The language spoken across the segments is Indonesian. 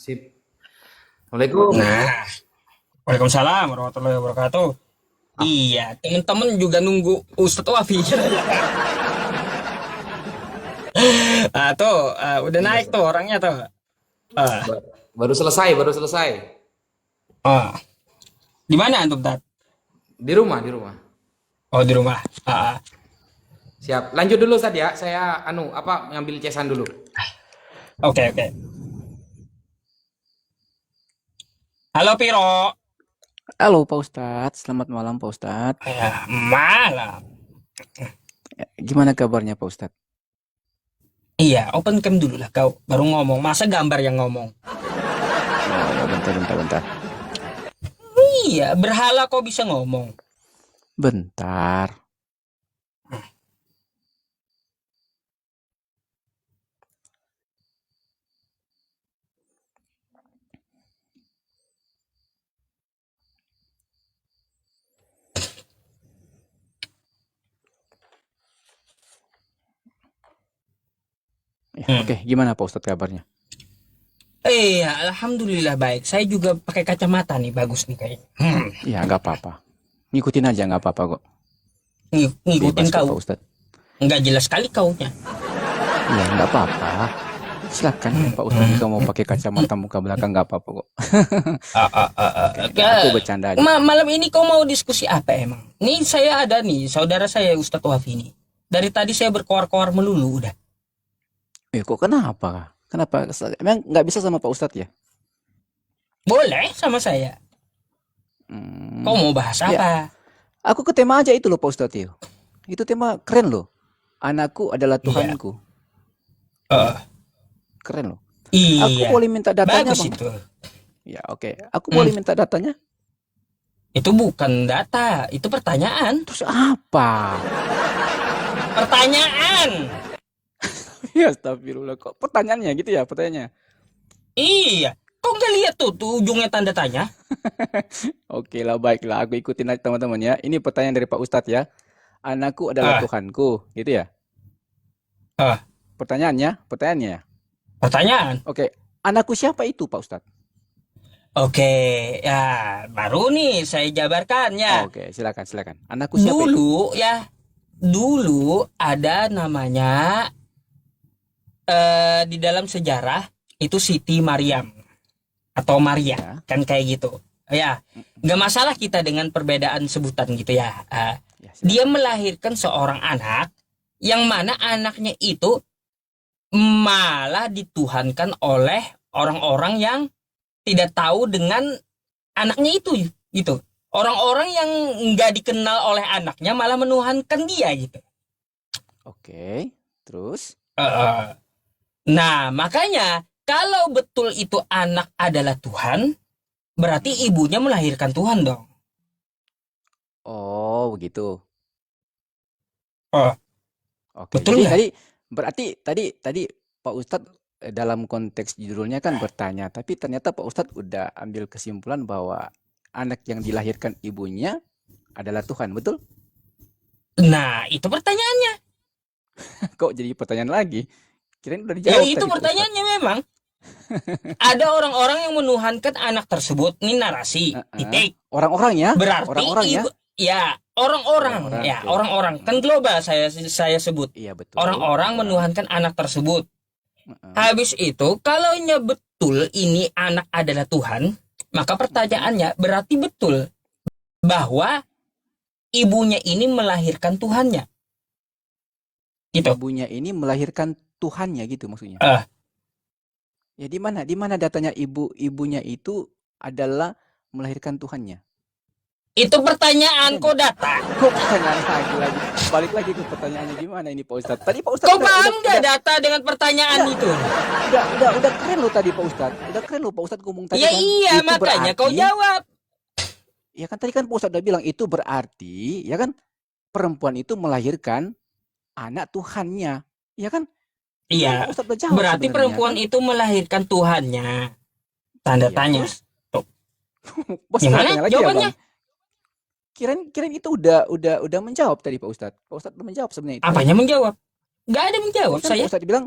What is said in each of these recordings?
Sip. Assalamualaikum. Nah, Waalaikumsalam warahmatullahi wabarakatuh. Ah, Iya, teman-teman juga nunggu Ustadz Wafi. Tuh, udah iya, naik tuh orangnya tuh. Ah, baru selesai, baru selesai. ah. Di mana antum, Tat? Di rumah, di rumah. Oh, di rumah. Ah. Siap. Lanjut dulu Ustaz ya. Saya ngambil cesan dulu. Oke, oke. Halo, Piro. Halo Pak Ustadz, selamat malam Pak Ustadz. Ya, malam. Gimana kabarnya Pak Ustadz? Iya, open cam dulu lah kau. Baru ngomong. Masa gambar yang ngomong? Oh ya bentar. Iya, berhala kok bisa ngomong. Bentar. Ya, Hmm. oke, gimana Pak Ustadz kabarnya? Iya, alhamdulillah baik. Saya juga pakai kacamata nih, bagus nih kayaknya. Ya nggak apa-apa. Ngikutin aja nggak apa-apa kok. Ngikutin Bebas kok kau. Pak Ustadz. Nggak jelas sekali kaunya. Ya nggak apa-apa. Silakan Pak Ustadz jika mau pakai kacamata muka belakang nggak apa-apa kok. Aku bercanda aja. Malam ini kau mau diskusi apa emang? Nih saya ada nih, saudara saya Ustadz Wafi nih. Dari tadi saya berkoar-koar melulu udah. Kok kenapa? Kenapa? Emang nggak bisa sama Pak Ustadz ya? Boleh sama saya. Hmm, Kau mau bahas ya, apa? aku ke tema aja itu loh Pak Ustadz ya. Itu tema keren loh. Anakku adalah Iya. Tuhanku. Eh, Keren loh. Aku iya. boleh minta datanya Bagus bang? itu. Ya oke. Aku Hmm, boleh minta datanya? Itu bukan data, itu pertanyaan. Terus apa? Pertanyaan. Ya astagfirullah. Kok pertanyaannya gitu ya pertanyaannya? Iya. Kau nggak lihat tuh ujungnya tanda tanya? Oke lah baiklah. Aku ikutin aja teman-teman ya. Ini pertanyaan dari Pak Ustadz ya. Anakku adalah Ah, Tuhanku. Gitu ya. ah, Pertanyaannya ya. pertanyaan. Oke. Anakku siapa itu Pak Ustadz? Oke, ya baru nih saya jabarkan ya. Oke silakan. Anakku siapa itu? Dulu ada namanya di dalam sejarah itu Siti Maryam atau Maria Ya. kan kayak gitu. Ya, nggak masalah kita dengan perbedaan sebutan gitu ya. Ya Dia silakan. melahirkan seorang anak yang mana anaknya itu malah dituhankan oleh orang-orang yang tidak tahu dengan anaknya itu gitu. Orang-orang yang nggak dikenal oleh anaknya malah menuhankan dia gitu. Oke. Terus? Eh, Nah, makanya kalau betul itu anak adalah Tuhan, berarti Mm-mm. ibunya melahirkan Tuhan dong. Oh begitu. Oh, Oke, betul jadi nggak? tadi Pak Ustadz dalam konteks judulnya kan bertanya, tapi ternyata Pak Ustadz udah ambil kesimpulan bahwa anak yang dilahirkan ibunya adalah Tuhan, betul? Nah, itu pertanyaannya. Kok jadi pertanyaan lagi? Kirain udah Ya dijawab itu tadi Pak Ustadz. pertanyaannya memang. Ada orang-orang yang menuhankan anak tersebut. Ini narasi, Heeh. titik. Orang-orang ya, Berarti orang-orang ya, ibu, ya orang-orang, orang-orang. ya Oke, orang-orang. Kan global saya sebut. iya betul, Orang-orang orang-orang. menuhankan anak tersebut. Heeh. Habis itu, kalau betul ini anak adalah Tuhan, maka Mm-mm. pertanyaannya berarti betul bahwa ibunya ini melahirkan Tuhannya. Gitu. Ibunya ini melahirkan Tuhannya gitu maksudnya. Eh, Ya di mana datanya ibunya itu adalah melahirkan Tuhannya? itu pertanyaan Ada kok nggak? data. Kok pertanyaan lagi? Balik lagi ke pertanyaannya gimana ini Pak Ustadz? Tadi Pak Ustadz Kau paham nggak udah data dengan pertanyaan udah itu? udah keren loh tadi Pak Ustadz. Udah keren loh Pak Ustadz ngomong tadi Ya kan. iya, Itu makanya kau berarti jawab. ya kan tadi kan Pak Ustadz udah bilang itu berarti ya kan perempuan itu melahirkan anak Tuhannya. Ya kan? Itu kan Pak Iya, Ustadz udah jawab berarti sebenarnya perempuan kan? itu melahirkan Tuhannya. Tanda Iya, tanya. terus Tuh. Bos tanda Gimana tanya lagi ya Bang? jawabannya? Kirain itu udah menjawab tadi Pak Ustadz. Pak Ustadz udah menjawab sebenarnya itu tadi. Apanya menjawab? Nggak ada Tadi menjawab kan Pak saya. Ustadz bilang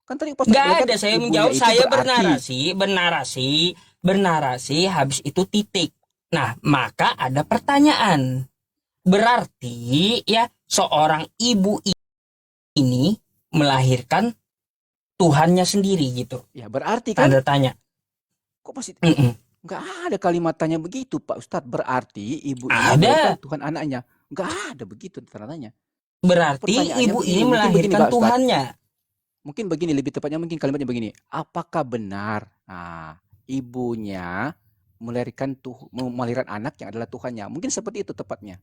Kan tadi Pak Ustadz Nggak bilang kan ada saya ibunya menjawab, itu saya berarti. bernarasi, habis itu titik. Nah, maka ada pertanyaan. Berarti ya seorang ibu ini melahirkan Tuhannya sendiri gitu. Ya berarti kan Tanda tanya. kok masih Mm-mm. nggak ada kalimatnya begitu Pak Ustadz. Berarti ibu ini melahirkan Ada. Tuhan anaknya. Nggak ada begitu tandanya. Berarti Pertanyaannya ibu begini, ini mungkin begini melahirkan Pak Ustadz. Tuhannya. Mungkin begini, lebih tepatnya mungkin kalimatnya begini. Apakah benar ibunya melahirkan anak yang adalah Tuhannya? Mungkin seperti itu tepatnya.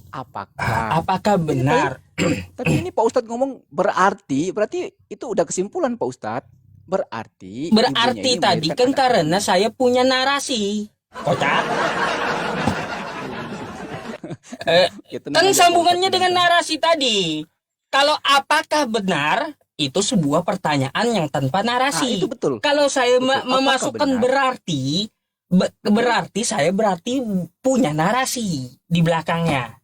Apakah? Apakah Ini benar? tapi ini Pak Ustadz ngomong berarti itu udah kesimpulan Pak Ustadz. Berarti ibunya Berarti ini tadi melahirkan kan anak karena Tuhannya. saya punya narasi. Kocak. Ya, tenang Kan aja, Pak sambungannya Ustadz, dengan tenang. narasi tadi. Kalau apakah benar, itu sebuah pertanyaan yang tanpa Itu narasi. betul. Kalau saya Betul. Apakah memasukkan benar? berarti saya berarti punya narasi di belakangnya.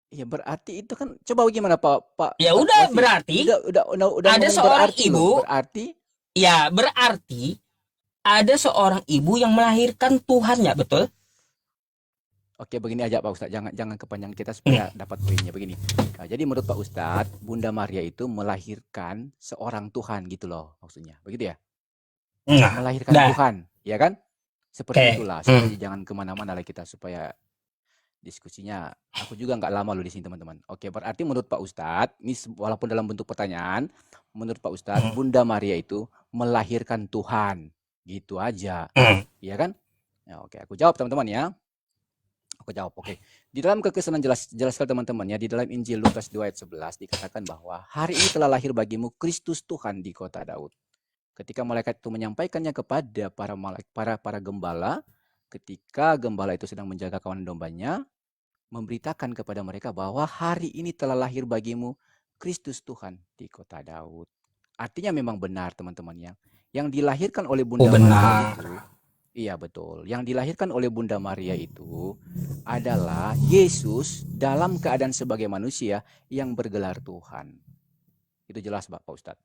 Ya berarti itu kan coba gimana Pak Ya Ustadz udah, Wasi? berarti Udah ada ngomong seorang berarti ibu, loh. Berarti ya berarti ada seorang ibu yang melahirkan Tuhannya, betul? oke, begini aja Pak Ustadz, jangan kepanjang kita supaya dapat poinnya begini. Nah, jadi menurut Pak Ustadz, Bunda Maria itu melahirkan seorang Tuhan gitu loh maksudnya. Begitu ya? Nah, Melahirkan dah. Tuhan, ya kan? Seperti Oke. itulah. Supaya jangan kemana-mana lah kita supaya diskusinya. Aku juga nggak lama loh di sini teman-teman. Oke, berarti menurut Pak Ustadz, ini walaupun dalam bentuk pertanyaan, menurut Pak Ustadz, Bunda Maria itu melahirkan Tuhan, gitu aja, ya kan? Ya, oke, aku jawab teman-teman ya. Aku jawab, oke. Di dalam kekristenan jelaskan teman-teman ya, di dalam Injil Lukas 2 ayat 11 dikatakan bahwa hari ini telah lahir bagimu Kristus Tuhan di kota Daud. Ketika malaikat itu menyampaikannya kepada para gembala, ketika gembala itu sedang menjaga kawanan dombanya, memberitakan kepada mereka bahwa hari ini telah lahir bagimu Kristus Tuhan di kota Daud. Artinya memang benar teman-teman ya. Yang dilahirkan oleh Bunda Maria itu, iya betul. Yang dilahirkan oleh Bunda Maria itu adalah Yesus dalam keadaan sebagai manusia yang bergelar Tuhan. Itu jelas Pak Ustadz.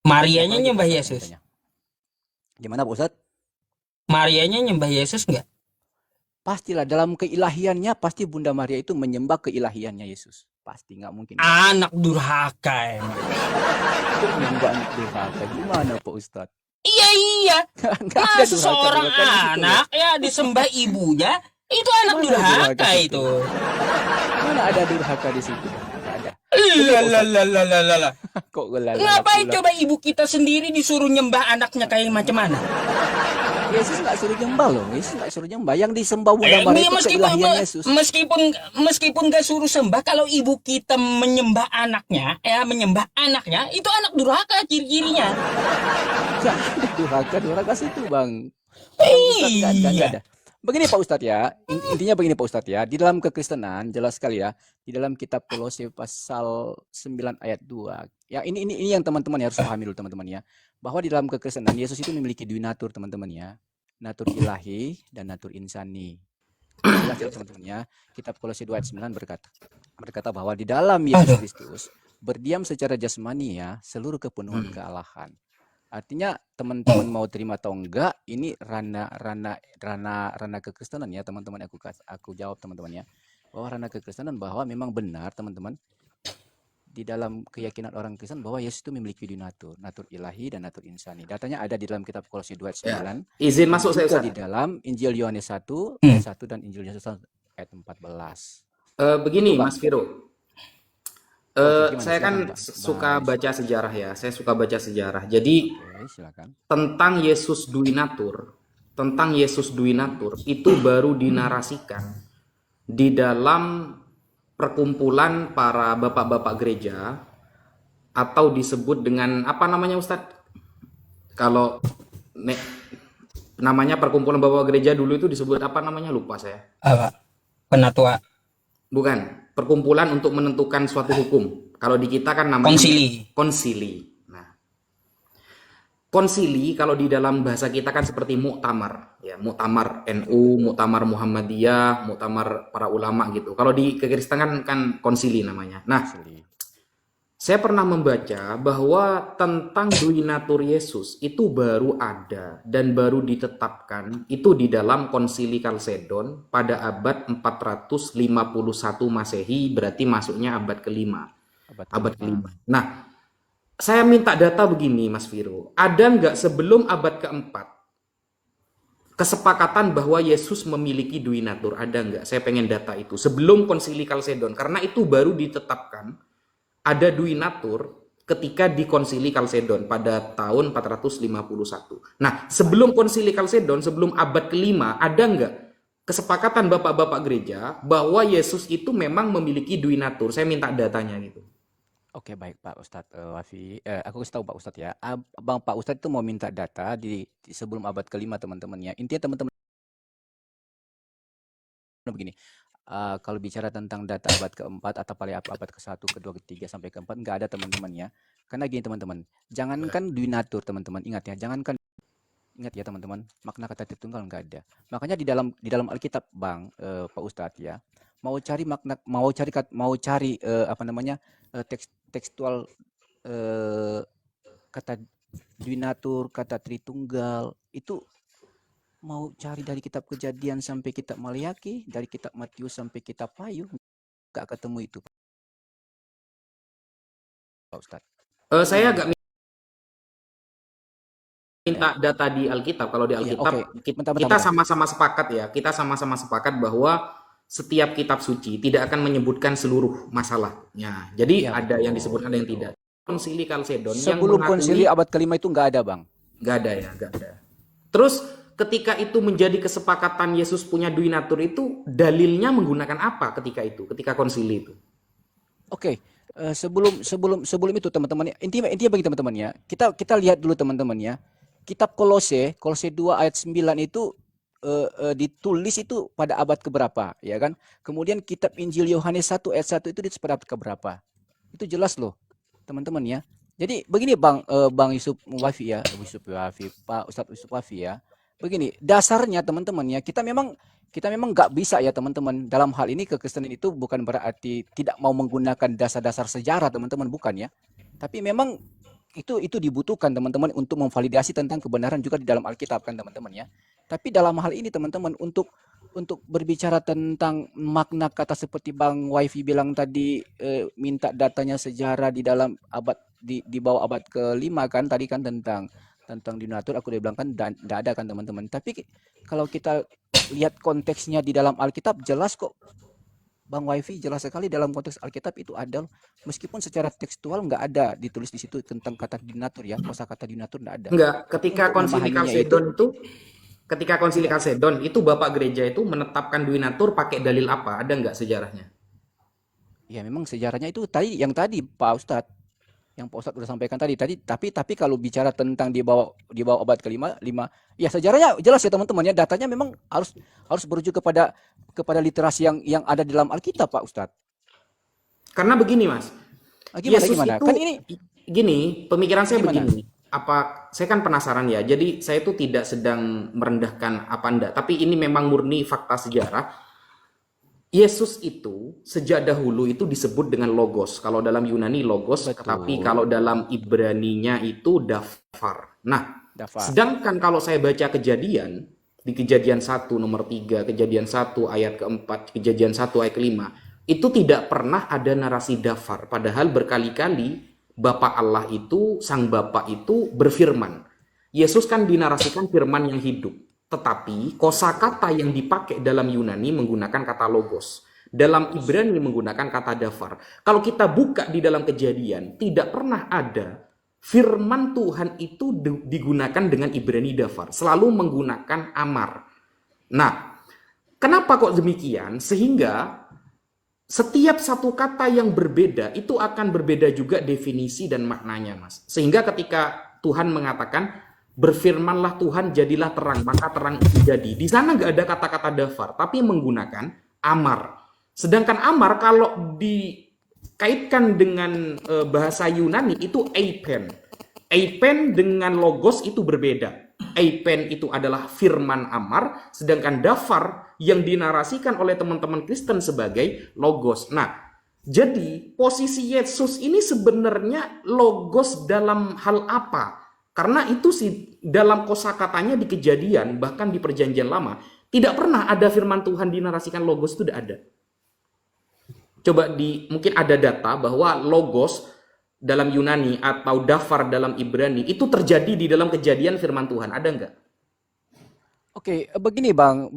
Marianya Apalagi, nyembah Pak Ustadz, Yesus. yang ditanya? Gimana Pak Ustadz? Marianya nyembah Yesus enggak? Pastilah dalam keilahiannya, pasti Bunda Maria itu menyembah keilahiannya Yesus. Pasti, nggak mungkin. Anak durhaka emang. Menyembah anak durhaka. Gimana Pak Ustadz? Iya. Nggak ada Masa durhaka, seorang durhaka di situ, anak ya disembah ibunya, itu anak Mana durhaka durhaka di situ? itu. Mana ada durhaka di situ? Nggak ada. Lalalalalalala. Kok gelala Ngapain pula? coba ibu kita sendiri disuruh nyembah anaknya kayak macam mana? Yesus nggak suruh nyembah loh. Yesus nggak suruh nyembah. Yang disembah Bunda Maria itu keilahian Yesus. meskipun gak suruh sembah, kalau ibu kita menyembah anaknya, itu anak durhaka ciri-cirinya. Nggak ada durhaka situ bang. Ustadz, nggak ada. Begini Pak Ustadz ya, intinya begini Pak Ustadz ya, di dalam kekristenan jelas sekali ya, di dalam kitab Kolose pasal 9 ayat 2. Ya ini yang teman-teman harus pahami dulu teman-teman ya, bahwa di dalam kekristenan Yesus itu memiliki dua natur teman-teman ya, natur ilahi dan natur insani. Jelas ya teman-teman ya, kitab Kolose 2 ayat 9 berkata bahwa di dalam Yesus Kristus berdiam secara jasmani ya seluruh kepenuhan kealahan. Artinya teman-teman mau terima atau enggak, ini ranah kekristenan ya teman-teman. Aku jawab teman-teman ya, bahwa ranah kekristenan bahwa memang benar teman-teman, di dalam keyakinan orang Kristen bahwa Yesus itu memiliki dua natur ilahi dan natur insani. Datanya ada di dalam kitab Kolose 2 ayat 9. Izin masuk saya Juga Ustaz. di dalam Injil Yohanes 1 ayat 1 dan Injil Yohanes 1 ayat 14. Begini Itu, Bang. Mas Viro. Oke, gimana? Saya kan Silakan, Bang. suka baca sejarah ya. Saya suka baca sejarah. Jadi Oke, silakan. tentang Yesus Dwi Natur itu baru dinarasikan di dalam perkumpulan para bapak-bapak gereja, atau disebut dengan apa namanya Ustadz? Kalau namanya perkumpulan bapak gereja dulu itu disebut apa namanya, lupa saya. Apa? Penatua. Bukan, perkumpulan untuk menentukan suatu hukum. Kalau di kita kan namanya konsili. Nah, konsili kalau di dalam bahasa kita kan seperti muktamar, ya, muktamar NU, muktamar Muhammadiyah, muktamar para ulama gitu. Kalau di kekristenan kan konsili namanya. Nah, Saya pernah membaca bahwa tentang Duinatur Yesus itu baru ada dan baru ditetapkan itu di dalam Konsili Kalsedon pada abad 451 Masehi, berarti masuknya abad kelima. Abad kelima. Nah, saya minta data begini Mas Viro, ada nggak sebelum abad keempat kesepakatan bahwa Yesus memiliki Duinatur? Ada nggak? Saya pengen data itu sebelum Konsili Kalsedon, karena itu baru ditetapkan ada Duinatur ketika di Konsili Kalsedon pada tahun 451. Nah, sebelum Konsili Kalsedon, sebelum abad kelima, ada nggak kesepakatan bapak-bapak gereja bahwa Yesus itu memang memiliki Duinatur? Saya minta datanya gitu. Oke, baik Pak Ustadz Wafi. Aku kasih tahu Pak Ustadz ya. Abang Pak Ustadz itu mau minta data di sebelum abad kelima teman-teman ya. Intinya teman-teman begini. Kalau bicara tentang data abad keempat atau paling abad ke-1, ke-2, ke-3 sampai ke-4 nggak ada teman-teman ya. Karena gini teman-teman, jangankan Duinatur teman-teman, ingat ya, ingat ya teman-teman, makna kata Tritunggal nggak ada. Makanya di dalam Alkitab Bang Pak Ustadz ya, mau cari makna, mau cari apa namanya tekstual kata Duinatur, kata Tritunggal itu mau cari dari kitab Kejadian sampai kitab Maliaki, dari kitab Matius sampai kitab Wahyu, nggak ketemu itu Pak Ustadz. Saya agak minta data di Alkitab. Kalau di Iya, Alkitab oke. Bentar. kita sama-sama sepakat ya. Kita sama-sama sepakat bahwa setiap kitab suci tidak akan menyebutkan seluruh masalahnya. Jadi Iya, ada yang betul. disebutkan, ada yang tidak. Konsili Kalsedon yang Sebelum konsili mengakui abad kelima itu nggak ada, Bang. nggak ada ya, nggak ada. Terus ketika itu menjadi kesepakatan Yesus punya Duinatur itu, dalilnya menggunakan apa ketika itu, ketika konsili itu? Oke. Sebelum itu teman-teman, intinya bagi teman-teman ya. Kita lihat dulu teman-teman ya. Kitab Kolose 2 ayat 9 itu ditulis itu pada abad keberapa, ya kan? Kemudian kitab Injil Yohanes 1 ayat 1 itu pada abad keberapa? Itu jelas loh, teman-teman ya. Jadi begini Bang Yusuf Wafi ya, Pak Ustadz Yusuf Wafi ya. Begini, dasarnya teman-teman ya, kita memang nggak bisa ya teman-teman. Dalam hal ini kekristenan itu bukan berarti tidak mau menggunakan dasar-dasar sejarah teman-teman, bukan ya. Tapi memang itu dibutuhkan teman-teman untuk memvalidasi tentang kebenaran juga di dalam Alkitab kan teman-teman ya. Tapi dalam hal ini teman-teman untuk berbicara tentang makna kata seperti Bang Waifi bilang tadi, minta datanya sejarah di dalam abad di bawah abad kelima kan tadi kan tentang Duinatur, aku udah bilang kan tidak ada kan teman-teman. Tapi kalau kita lihat konteksnya di dalam Alkitab jelas kok Bang Waifi, jelas sekali dalam konteks Alkitab itu ada, meskipun secara tekstual nggak ada ditulis di situ tentang kata Duinatur ya, kosakata Duinatur nggak ada. Enggak, Tapi ketika untuk konsili memahaminya Kalsedon itu, ketika konsili Iya. Kalsedon itu Bapak gereja itu menetapkan Duinatur pakai dalil apa? Ada nggak sejarahnya? Ya memang sejarahnya itu yang tadi Pak Ustadz, yang Pak Ustadz udah sampaikan tadi. Tapi kalau bicara tentang di bawah abad kelima, ya sejarahnya jelas ya teman-teman ya, datanya memang harus merujuk kepada literasi yang ada di dalam Alkitab Pak Ustadz. Karena begini Mas, Yesus Gimana? itu Kan ini gini, pemikiran saya gimana? begini. Saya kan penasaran ya. Jadi saya itu tidak sedang merendahkan apa enggak, tapi ini memang murni fakta sejarah. Yesus itu sejak dahulu itu disebut dengan logos. Kalau dalam Yunani logos, Betul. tapi kalau dalam Ibraninya itu dafar. Nah, Dafar. sedangkan kalau saya baca Kejadian, di Kejadian 1 nomor 3, Kejadian 1 ayat keempat, Kejadian 1 ayat kelima, itu tidak pernah ada narasi dafar. Padahal berkali-kali Bapa Allah itu, Sang Bapa itu berfirman. Yesus kan dinarasikan firman yang hidup. Tetapi kosakata yang dipakai dalam Yunani menggunakan kata logos. Dalam Ibrani menggunakan kata dafar. Kalau kita buka di dalam Kejadian, tidak pernah ada firman Tuhan itu digunakan dengan Ibrani dafar. Selalu menggunakan amar. Nah, kenapa kok demikian? Sehingga setiap satu kata yang berbeda itu akan berbeda juga definisi dan maknanya, Mas. Sehingga ketika Tuhan mengatakan berfirmanlah Tuhan, jadilah terang, maka terang itu jadi. Di sana nggak ada kata-kata dafar, tapi menggunakan amar. Sedangkan amar kalau dikaitkan dengan bahasa Yunani itu eipen. Eipen dengan logos itu berbeda. Eipen itu adalah firman amar, sedangkan dafar yang dinarasikan oleh teman-teman Kristen sebagai logos. Nah, Jadi posisi Yesus ini sebenarnya logos dalam hal apa? Karena itu sih dalam kosakatanya di Kejadian, bahkan di Perjanjian Lama, tidak pernah ada firman Tuhan dinarasikan logos, itu tidak ada. Coba mungkin ada data bahwa logos dalam Yunani atau dafar dalam Ibrani itu terjadi di dalam Kejadian firman Tuhan, ada nggak? Oke, begini Bang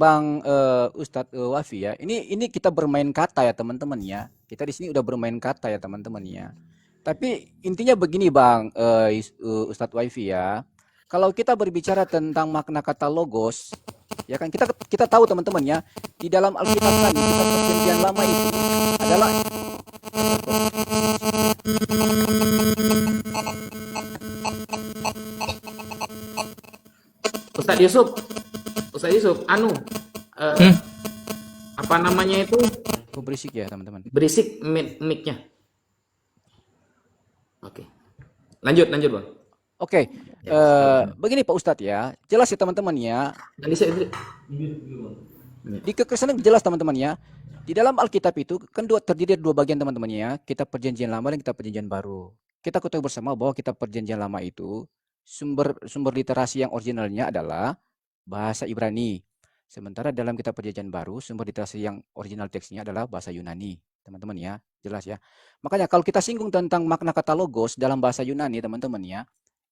Ustadz Wafi ya. Ini kita bermain kata ya teman-teman ya. Kita di sini udah bermain kata ya teman-teman ya. Tapi intinya begini Bang Ustadz Wafi ya. Kalau kita berbicara tentang makna kata logos, ya kan kita tahu teman-teman ya, di dalam Alkitab kan di kitab Perjanjian Lama itu adalah Ustadz Yusuf, Ustadz Yusuf, Hmm. apa namanya itu, berisik ya teman-teman. berisik mic-nya. Oke, lanjut bang. Oke, Ya, begini Pak Ustadz ya, jelas ya teman-teman ya. Di kekristenan jelas teman-teman ya. Di dalam Alkitab itu kan terdiri dari dua bagian teman-teman ya. Kitab Perjanjian Lama dan Kitab Perjanjian Baru. Kita ketahui bersama bahwa Kitab Perjanjian Lama itu sumber literasi yang originalnya adalah bahasa Ibrani. Sementara dalam Kitab Perjanjian Baru sumber literasi yang original teksnya adalah bahasa Yunani, teman-teman ya. Jelas ya. Makanya kalau kita singgung tentang makna kata logos dalam bahasa Yunani, teman-teman ya.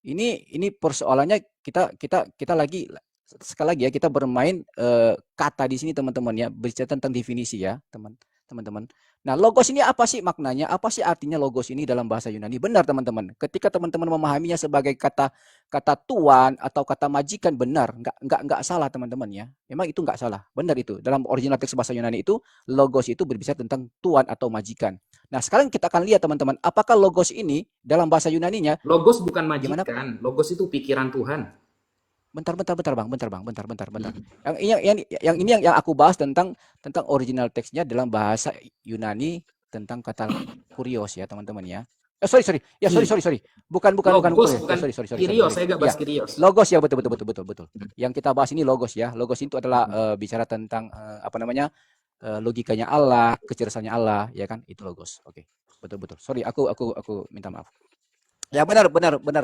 Ini persoalannya kita lagi sekali lagi ya kita bermain kata di sini teman-teman ya, berbicara tentang definisi ya teman-teman. Nah, logos ini apa sih maknanya? Apa sih artinya logos ini dalam bahasa Yunani? Benar teman-teman. Ketika teman-teman memahaminya sebagai kata tuan atau kata majikan, benar, nggak salah teman-teman ya. Memang itu nggak salah, benar itu. Dalam original teks bahasa Yunani itu logos itu berbicara tentang tuan atau majikan. Nah, sekarang kita akan lihat teman-teman, apakah logos ini dalam bahasa Yunaninya logos bukan gimana? majikan, logos itu pikiran Tuhan. Bentar bang, bentar. Yang ini yang aku bahas tentang original teksnya dalam bahasa Yunani tentang kata kurios ya teman-teman ya. Sorry. Ya sorry. Bukan Logos kurios. bukan Sorry. Kyrios, saya nggak Ya, bahas Kyrios. logos ya betul. Yang kita bahas ini logos ya. Logos itu adalah bicara tentang apa namanya? Logikanya Allah, kecerdasannya Allah, ya kan? Itu logos. Oke. Betul. Sorry, aku minta maaf. Ya benar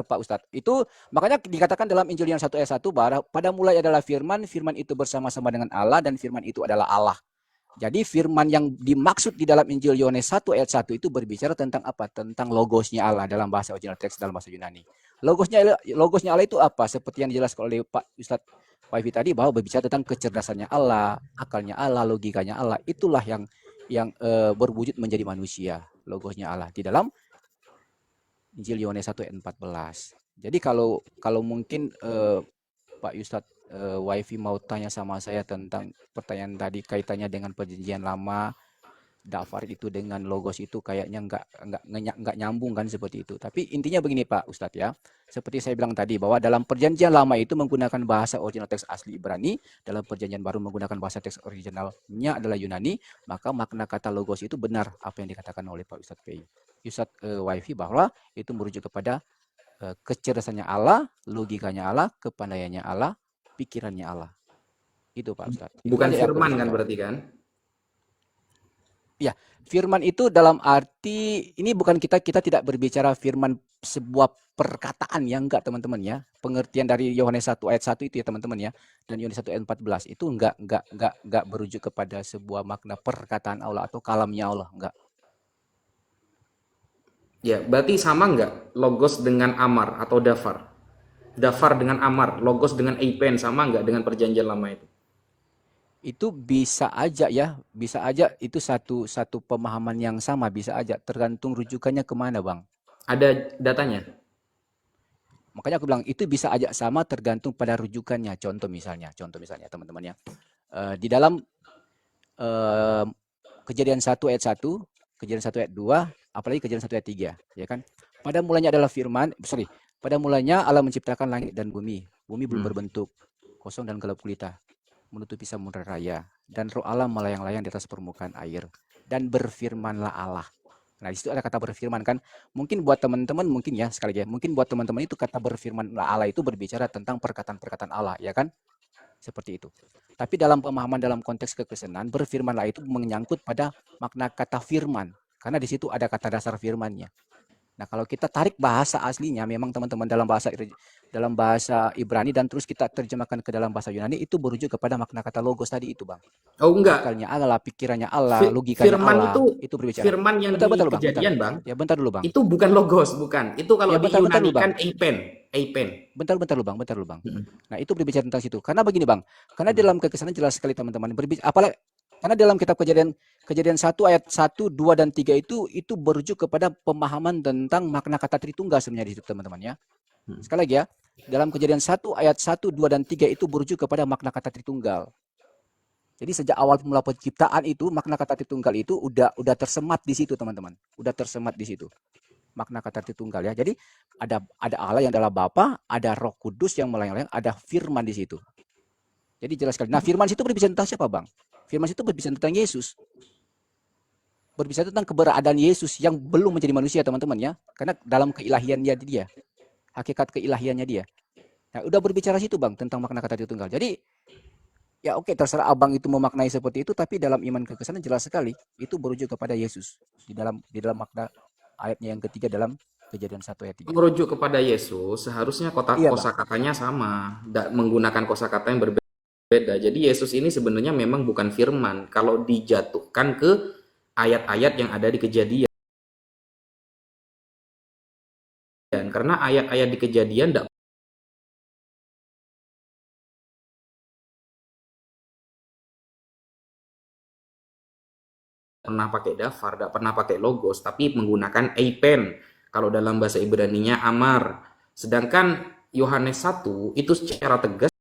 Pak Ustadz. Itu makanya dikatakan dalam Injil Yohanes 1 ayat 1 bahwa pada mulai adalah firman itu bersama-sama dengan Allah dan firman itu adalah Allah. Jadi firman yang dimaksud di dalam Injil Yohanes 1 ayat 1 itu berbicara tentang apa? Tentang logosnya Allah dalam bahasa original teks dalam bahasa Yunani. Logosnya Allah itu apa? Seperti yang dijelaskan oleh Pak Ustadz Waifi tadi bahwa berbicara tentang kecerdasannya Allah, akalnya Allah, logikanya Allah. Itulah yang berwujud menjadi manusia, logosnya Allah di dalam Injil Yohanes 1 ayat 14. Jadi kalau mungkin Pak Ustadz Waifi mau tanya sama saya tentang pertanyaan tadi kaitannya dengan perjanjian lama, dafar itu dengan logos itu kayaknya nggak nyambung kan seperti itu. Tapi intinya begini Pak Ustadz ya, seperti saya bilang tadi bahwa dalam perjanjian lama itu menggunakan bahasa original teks asli Ibrani, dalam perjanjian baru menggunakan bahasa teks originalnya adalah Yunani, maka makna kata logos itu benar apa yang dikatakan oleh Pak Ustadz Ustadz Waifi bahwa itu merujuk kepada kecerdasannya Allah, logikanya Allah, kepandaiannya Allah, pikirannya Allah. Itu Pak Ustadz. Bukan firman kan berarti kan? Ya, firman itu dalam arti ini bukan kita tidak berbicara firman sebuah perkataan yang enggak teman-teman ya. Pengertian dari Yohanes 1 ayat 1 itu ya teman-teman ya. Dan Yohanes 1 ayat 14 itu enggak berujuk kepada sebuah makna perkataan Allah atau kalamnya Allah, enggak. Ya, berarti sama nggak logos dengan amar atau dafar? Dafar dengan amar, logos dengan eipen sama nggak dengan perjanjian lama itu? Itu bisa aja ya, bisa aja itu satu pemahaman yang sama, bisa aja tergantung rujukannya kemana bang. Ada datanya? Makanya aku bilang itu bisa aja sama tergantung pada rujukannya. Contoh misalnya teman-teman ya, di dalam Kejadian 1 ayat 1, Kejadian 1 ayat 2, apalagi Kejadian 1 ayat 3, ya kan? Pada mulanya adalah pada mulanya Allah menciptakan langit dan bumi. Bumi belum berbentuk, kosong dan gelap gulita, menutupi samudra raya, dan roh Allah melayang-layang di atas permukaan air, dan berfirmanlah Allah. Nah, di situ ada kata berfirman kan. Mungkin buat teman-teman sekali lagi ya, mungkin buat teman-teman itu kata berfirmanlah Allah itu berbicara tentang perkataan-perkataan Allah, ya kan? Seperti itu. Tapi dalam pemahaman dalam konteks kekristenan, berfirmanlah itu menyangkut pada makna kata firman. Karena di situ ada kata dasar firman-Nya. Nah, kalau kita tarik bahasa aslinya, memang teman-teman dalam bahasa Ibrani dan terus kita terjemahkan ke dalam bahasa Yunani, itu merujuk kepada makna kata logos tadi itu, Bang. Oh enggak, Akalnya Allah, pikirannya Allah, logikanya firman Allah, itu berbicara. firman yang Bentar, di bentar, Bang, bentar. Kejadian, Bang, Ya, bentar dulu, Bang. itu bukan logos, bukan. Itu kalau Ya, bentar dulu, Bang. diyunanikan eipen, eipen. Bentar dulu, Bang, bentar dulu, Bang. Mm-mm. Nah, itu berbicara tentang situ. Karena begini, Bang. Karena dalam kekesanan jelas sekali, teman-teman. Karena dalam kitab Kejadian 1 ayat 1, 2 dan 3 itu berujuk kepada pemahaman tentang makna kata Tritunggal sebenarnya di situ, teman-teman ya. Sekali lagi ya. Dalam Kejadian 1 ayat 1, 2 dan 3 itu berujuk kepada makna kata Tritunggal. Jadi sejak awal mula penciptaan itu makna kata Tritunggal itu udah tersemat di situ, teman-teman. Udah tersemat di situ. Makna kata Tritunggal ya. Jadi ada Allah yang adalah Bapa, ada Roh Kudus yang melayang-layang, ada firman di situ. Jadi jelas sekali. Nah, firman itu berbicara tentang siapa, Bang? Firman itu berbicara tentang Yesus. Berbicara tentang keberadaan Yesus yang belum menjadi manusia, teman-teman ya. Karena dalam keilahiannya dia, hakikat keilahiannya dia. Nah, udah berbicara situ, Bang, tentang makna kata Tritunggal. Jadi ya oke, terserah Abang itu memaknai seperti itu, tapi dalam iman kekesanan jelas sekali itu berujuk kepada Yesus di dalam makna ayatnya yang ketiga dalam Kejadian 1 ayat 3. Merujuk kepada Yesus, seharusnya Iya, Bang. kosakatanya sama, menggunakan kosakata yang berbeda. Jadi Yesus ini sebenarnya memang bukan firman kalau dijatuhkan ke ayat-ayat yang ada di Kejadian. Karena ayat-ayat di Kejadian tidak pernah pakai dafar, tidak pernah pakai logos, tapi menggunakan eipen. Kalau dalam bahasa Ibraninya amar. Sedangkan Yohanes 1 itu secara tegas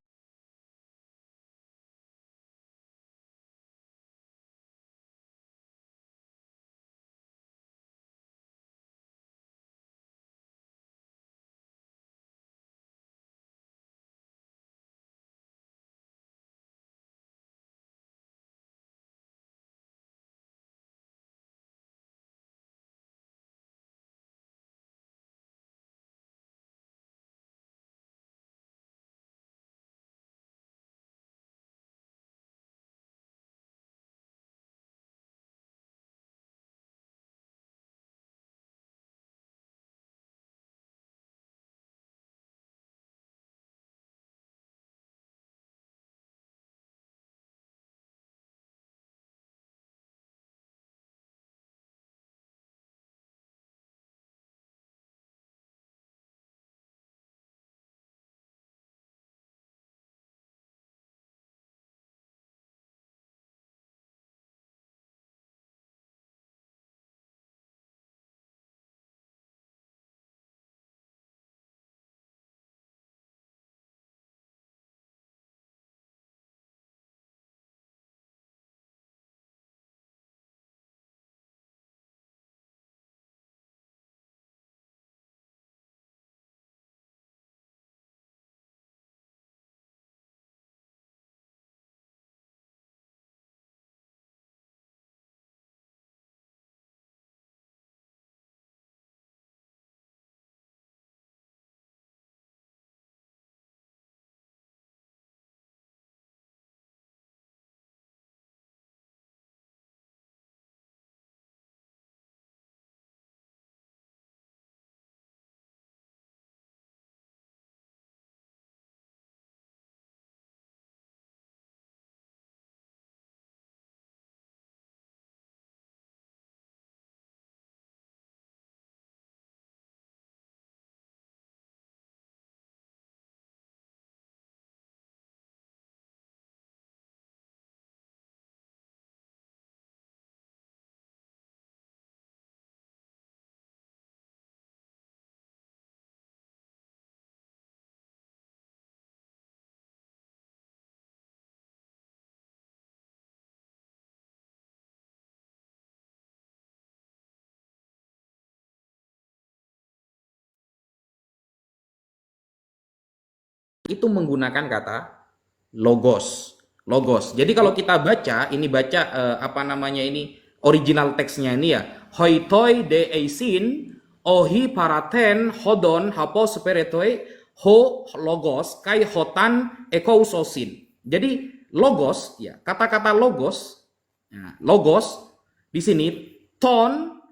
itu menggunakan kata logos. Logos. Jadi kalau kita baca, ini baca apa namanya ini original teksnya ini ya. Hoitoi de eisin ohi paraten hodon hapo speretoi ho logos kai hotan ekousosin. Jadi logos ya, kata-kata logos. Nah, logos di sini ton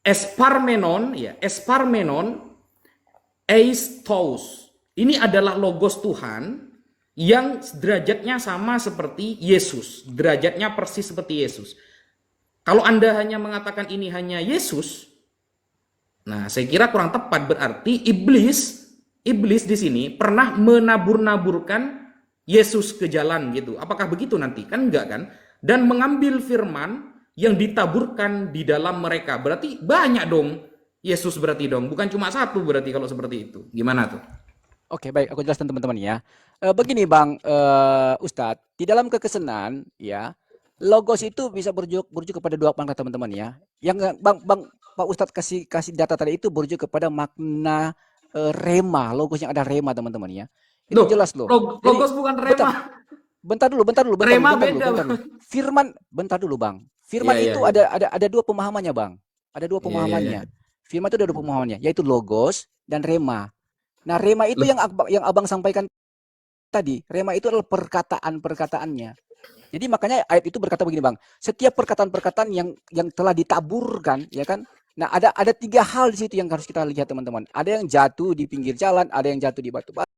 Esparmenon, ya, esparmenon eis tous. Ini adalah logos Tuhan yang derajatnya sama seperti Yesus, derajatnya persis seperti Yesus. Kalau Anda hanya mengatakan ini hanya Yesus, nah saya kira kurang tepat, berarti iblis di sini pernah menabur-naburkan Yesus ke jalan gitu. Apakah begitu nanti? Kan enggak kan? Dan mengambil firman yang ditaburkan di dalam mereka. Berarti banyak dong Yesus berarti dong. Bukan cuma satu berarti kalau seperti itu. Gimana tuh? Oke, baik, aku jelaskan teman-teman ya. Begini Bang Ustadz, di dalam kekesenan ya, logos itu bisa berujuk kepada dua makna teman-teman ya. Yang Bang Pak Ustadz kasih data tadi itu berujuk kepada makna rema, logos yang ada rema teman-teman ya. Itu Loh, jelas loh. Jadi logos bukan bentar, rema. bentar dulu. Rema beda. Firman, bentar dulu Bang. Firman Iya, iya, itu iya. ada dua pemahamannya Bang. Ada dua Iya, iya, iya. pemahamannya. Firman itu ada dua pemahamannya, yaitu logos dan rema. Nah, rema itu Loh, yang Abang sampaikan tadi. Rema itu adalah perkataannya. Jadi makanya ayat itu berkata begini, Bang. Setiap perkataan-perkataan yang telah ditaburkan, ya kan? Nah, ada tiga hal di situ yang harus kita lihat, teman-teman. Ada yang jatuh di pinggir jalan, ada yang jatuh di batu batu.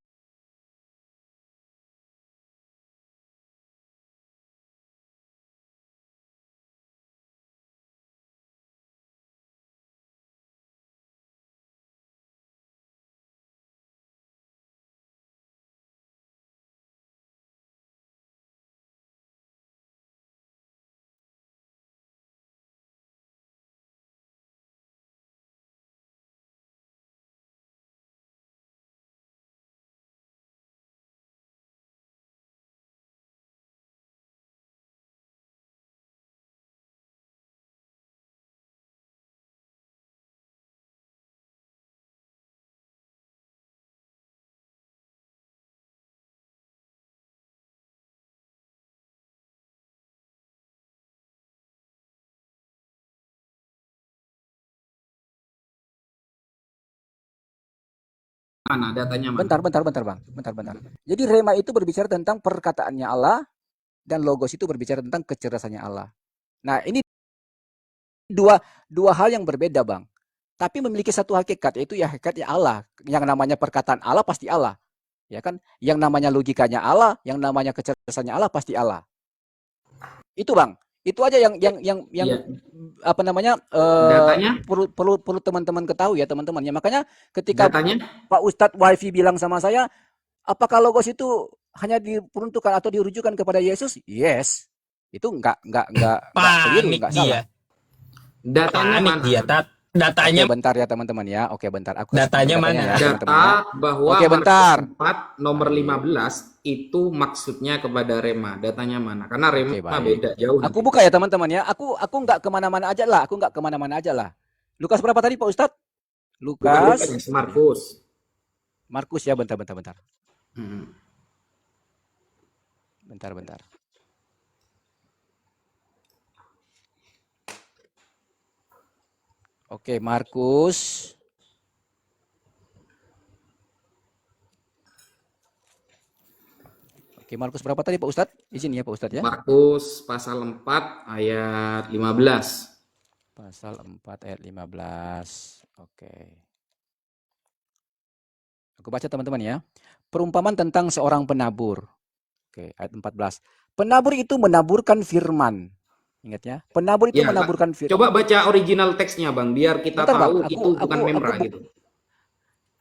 mana datanya mana? Bentar, Bang. Bentar. Jadi rema itu berbicara tentang perkataannya Allah dan logos itu berbicara tentang kecerdasannya Allah. Nah, ini dua hal yang berbeda, Bang. Tapi memiliki satu hakikat, yaitu ya hakikatnya Allah. Yang namanya perkataan Allah pasti Allah. Ya kan? Yang namanya logikanya Allah, yang namanya kecerdasannya Allah pasti Allah. Itu Bang. Itu aja yang Iya. apa namanya Datanya, perlu teman-teman ketahui ya teman-teman. Ya makanya ketika datanya. Pak Ustadz Wifi bilang sama saya, apakah logos itu hanya diperuntukkan atau dirujukan kepada Yesus? Yes. Itu enggak keliru, Panik enggak dia. salah. Datanya Panik mana? dia. Datanya Oke, bentar ya teman-teman ya. Oke, bentar. Aku Datanya datanya mana? ya teman-teman ya. Data bahwa Oke, bentar. Markus 4 nomor 15 itu maksudnya kepada rema. Datanya mana? Karena rema Oke, baik. beda jauh Aku nanti. buka ya teman-teman ya. Aku nggak kemana-mana aja lah. Aku nggak kemana-mana aja lah. Lukas berapa tadi Pak Ustadz? Bukan Lukas, Lukas, Markus. Markus ya. Bentar. Hmm. Bentar. Oke, Markus. Oke, Markus berapa tadi Pak Ustadz? Izin ya Pak Ustadz ya. Markus pasal 4 ayat 15. Pasal 4 ayat 15. Oke. Aku baca teman-teman ya. Perumpamaan tentang seorang penabur. Oke, ayat 14. Penabur itu menaburkan firman. Ingat ya. Penabur itu Ya, menaburkan firman. coba baca original teksnya, Bang, biar kita Bentar, Bang. tahu itu bukan memra gitu.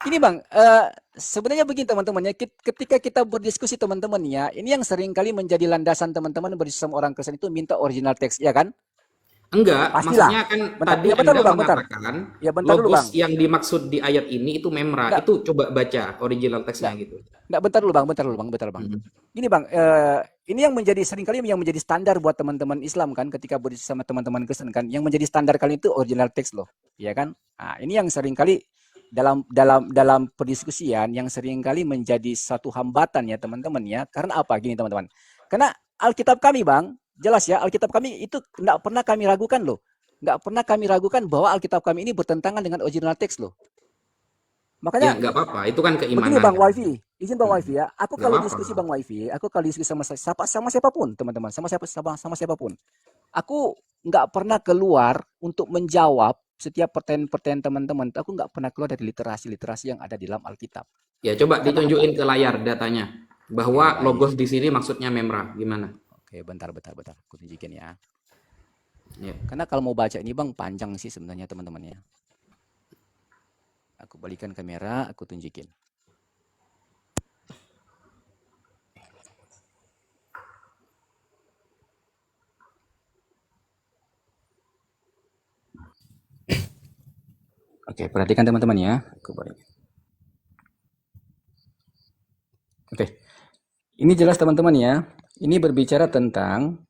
Ini Bang, sebenarnya begini teman-teman ya, ketika kita berdiskusi teman-teman ya, ini yang sering kali menjadi landasan teman-teman berdiskusi sama orang Kristen itu minta original teks, ya kan? Enggak, Pastilah. maksudnya kan Bentar, tadi ya, bentar Anda dulu, Bang, bentar. mengatakan Ya bentar dulu Bang. logos yang dimaksud di ayat ini itu memra. Enggak, Itu coba baca original teksnya enggak, gitu. enggak, bentar dulu Bang. Ini Bang, ini yang menjadi seringkali yang menjadi standar buat teman-teman Islam kan, ketika berdiskusi sama teman-teman Kristen kan, yang menjadi standar kali itu original teks loh, ya kan? Nah, ini yang seringkali dalam perdiskusian yang seringkali menjadi satu hambatan ya teman-teman ya. Karena apa? Gini teman-teman. Karena Alkitab kami Bang, jelas ya, Alkitab kami itu enggak pernah kami ragukan loh. Enggak pernah kami ragukan bahwa Alkitab kami ini bertentangan dengan original teks loh. Ya, Makanya enggak apa-apa. Itu kan begini keimanan. Bang Wifi, izin Bang Wifi ya. Aku Enggak kalau apa-apa. diskusi Bang Wifi, aku kalau diskusi sama siapapun teman-teman, sama siapapun, aku nggak pernah keluar untuk menjawab setiap pertanyaan-pertanyaan teman-teman, aku nggak pernah keluar dari literasi-literasi yang ada di dalam Alkitab. Ya, coba Karena apa? ditunjukin ke layar datanya. Oke, Bahwa baik. logos di sini maksudnya memra. Gimana? Oke, bentar. Aku tunjukin ya. Ya. Karena kalau mau baca ini Bang panjang sih sebenarnya teman-teman ya. Aku balikan kamera, aku tunjukin. Oke, perhatikan teman-teman ya. Aku balikin. Oke. Ini jelas teman-teman ya. Ini berbicara tentang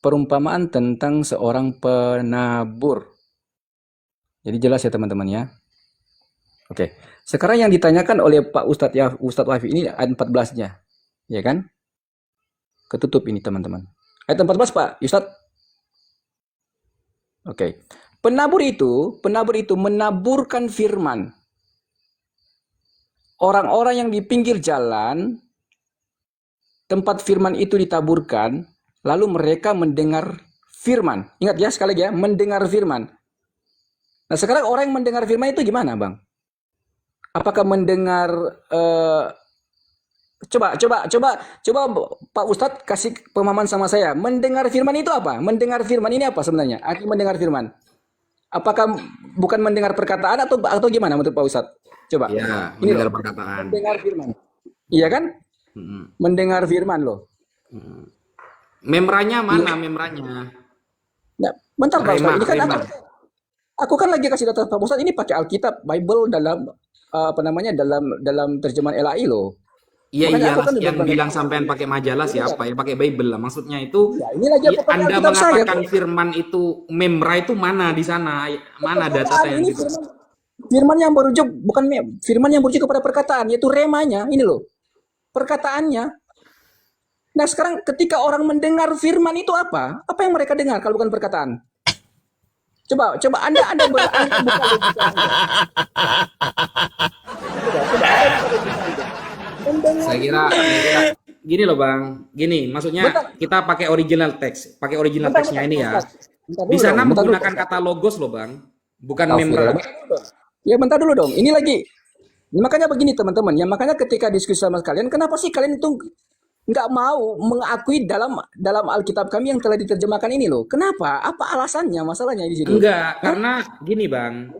perumpamaan tentang seorang penabur. Jadi jelas ya teman-teman ya. Oke. Sekarang yang ditanyakan oleh Pak Ustadz ya, Ustadz Wafi ini ayat 14-nya. Ya kan? Ketutup ini teman-teman. Ayat 14 Pak Ustadz. Oke. Penabur itu menaburkan firman. Orang-orang yang di pinggir jalan tempat firman itu ditaburkan, lalu mereka mendengar firman. Ingat ya sekali lagi ya, mendengar firman. Nah, sekarang orang yang mendengar firman itu gimana, Bang? Apakah mendengar coba Pak Ustadz kasih pemahaman sama saya. Mendengar firman itu apa? Mendengar firman ini apa sebenarnya? Arti mendengar firman. Apakah bukan mendengar perkataan atau gimana menurut Pak Ustadz? Coba. Ya, Ini mendengar loh. perkataan. Mendengar firman. Iya kan? Mendengar firman loh. Memranya mana memranya? Nah, bentar Pak Ustadz. Ini kan Rema. aku kan lagi kasih data Pak Ustadz ini pakai Alkitab, Bible dalam dalam terjemahan LAI loh. Iya, Makanya aku iyalah kan yang udah bilang sampean pakai majalah siapa ya? Pakai Bible lah. Maksudnya itu ya, ini lagi aku pakai Anda Alkitab saya. mengatakan firman itu memra itu mana di sana? Mana data yang Ini gitu? firman yang merujuk bukan firman yang merujuk kepada perkataan, yaitu remanya. Ini loh. Perkataannya. Nah, sekarang ketika orang mendengar firman itu apa? Apa yang mereka dengar kalau bukan perkataan? Coba Anda buka logika Anda. Saya kira gini loh Bang. Gini, maksudnya kita pakai original teks, pakai original teksnya ini ya. Di sana menggunakan kata logos loh Bang, bukan memra. Ya bentar dulu dong. Ini lagi. Makanya begini teman-teman. Ya makanya ketika diskusi sama kalian, kenapa sih kalian itu nggak mau mengakui dalam Alkitab kami yang telah diterjemahkan ini loh? Kenapa? Apa alasannya? Masalahnya di situ? Enggak, karena gini Bang.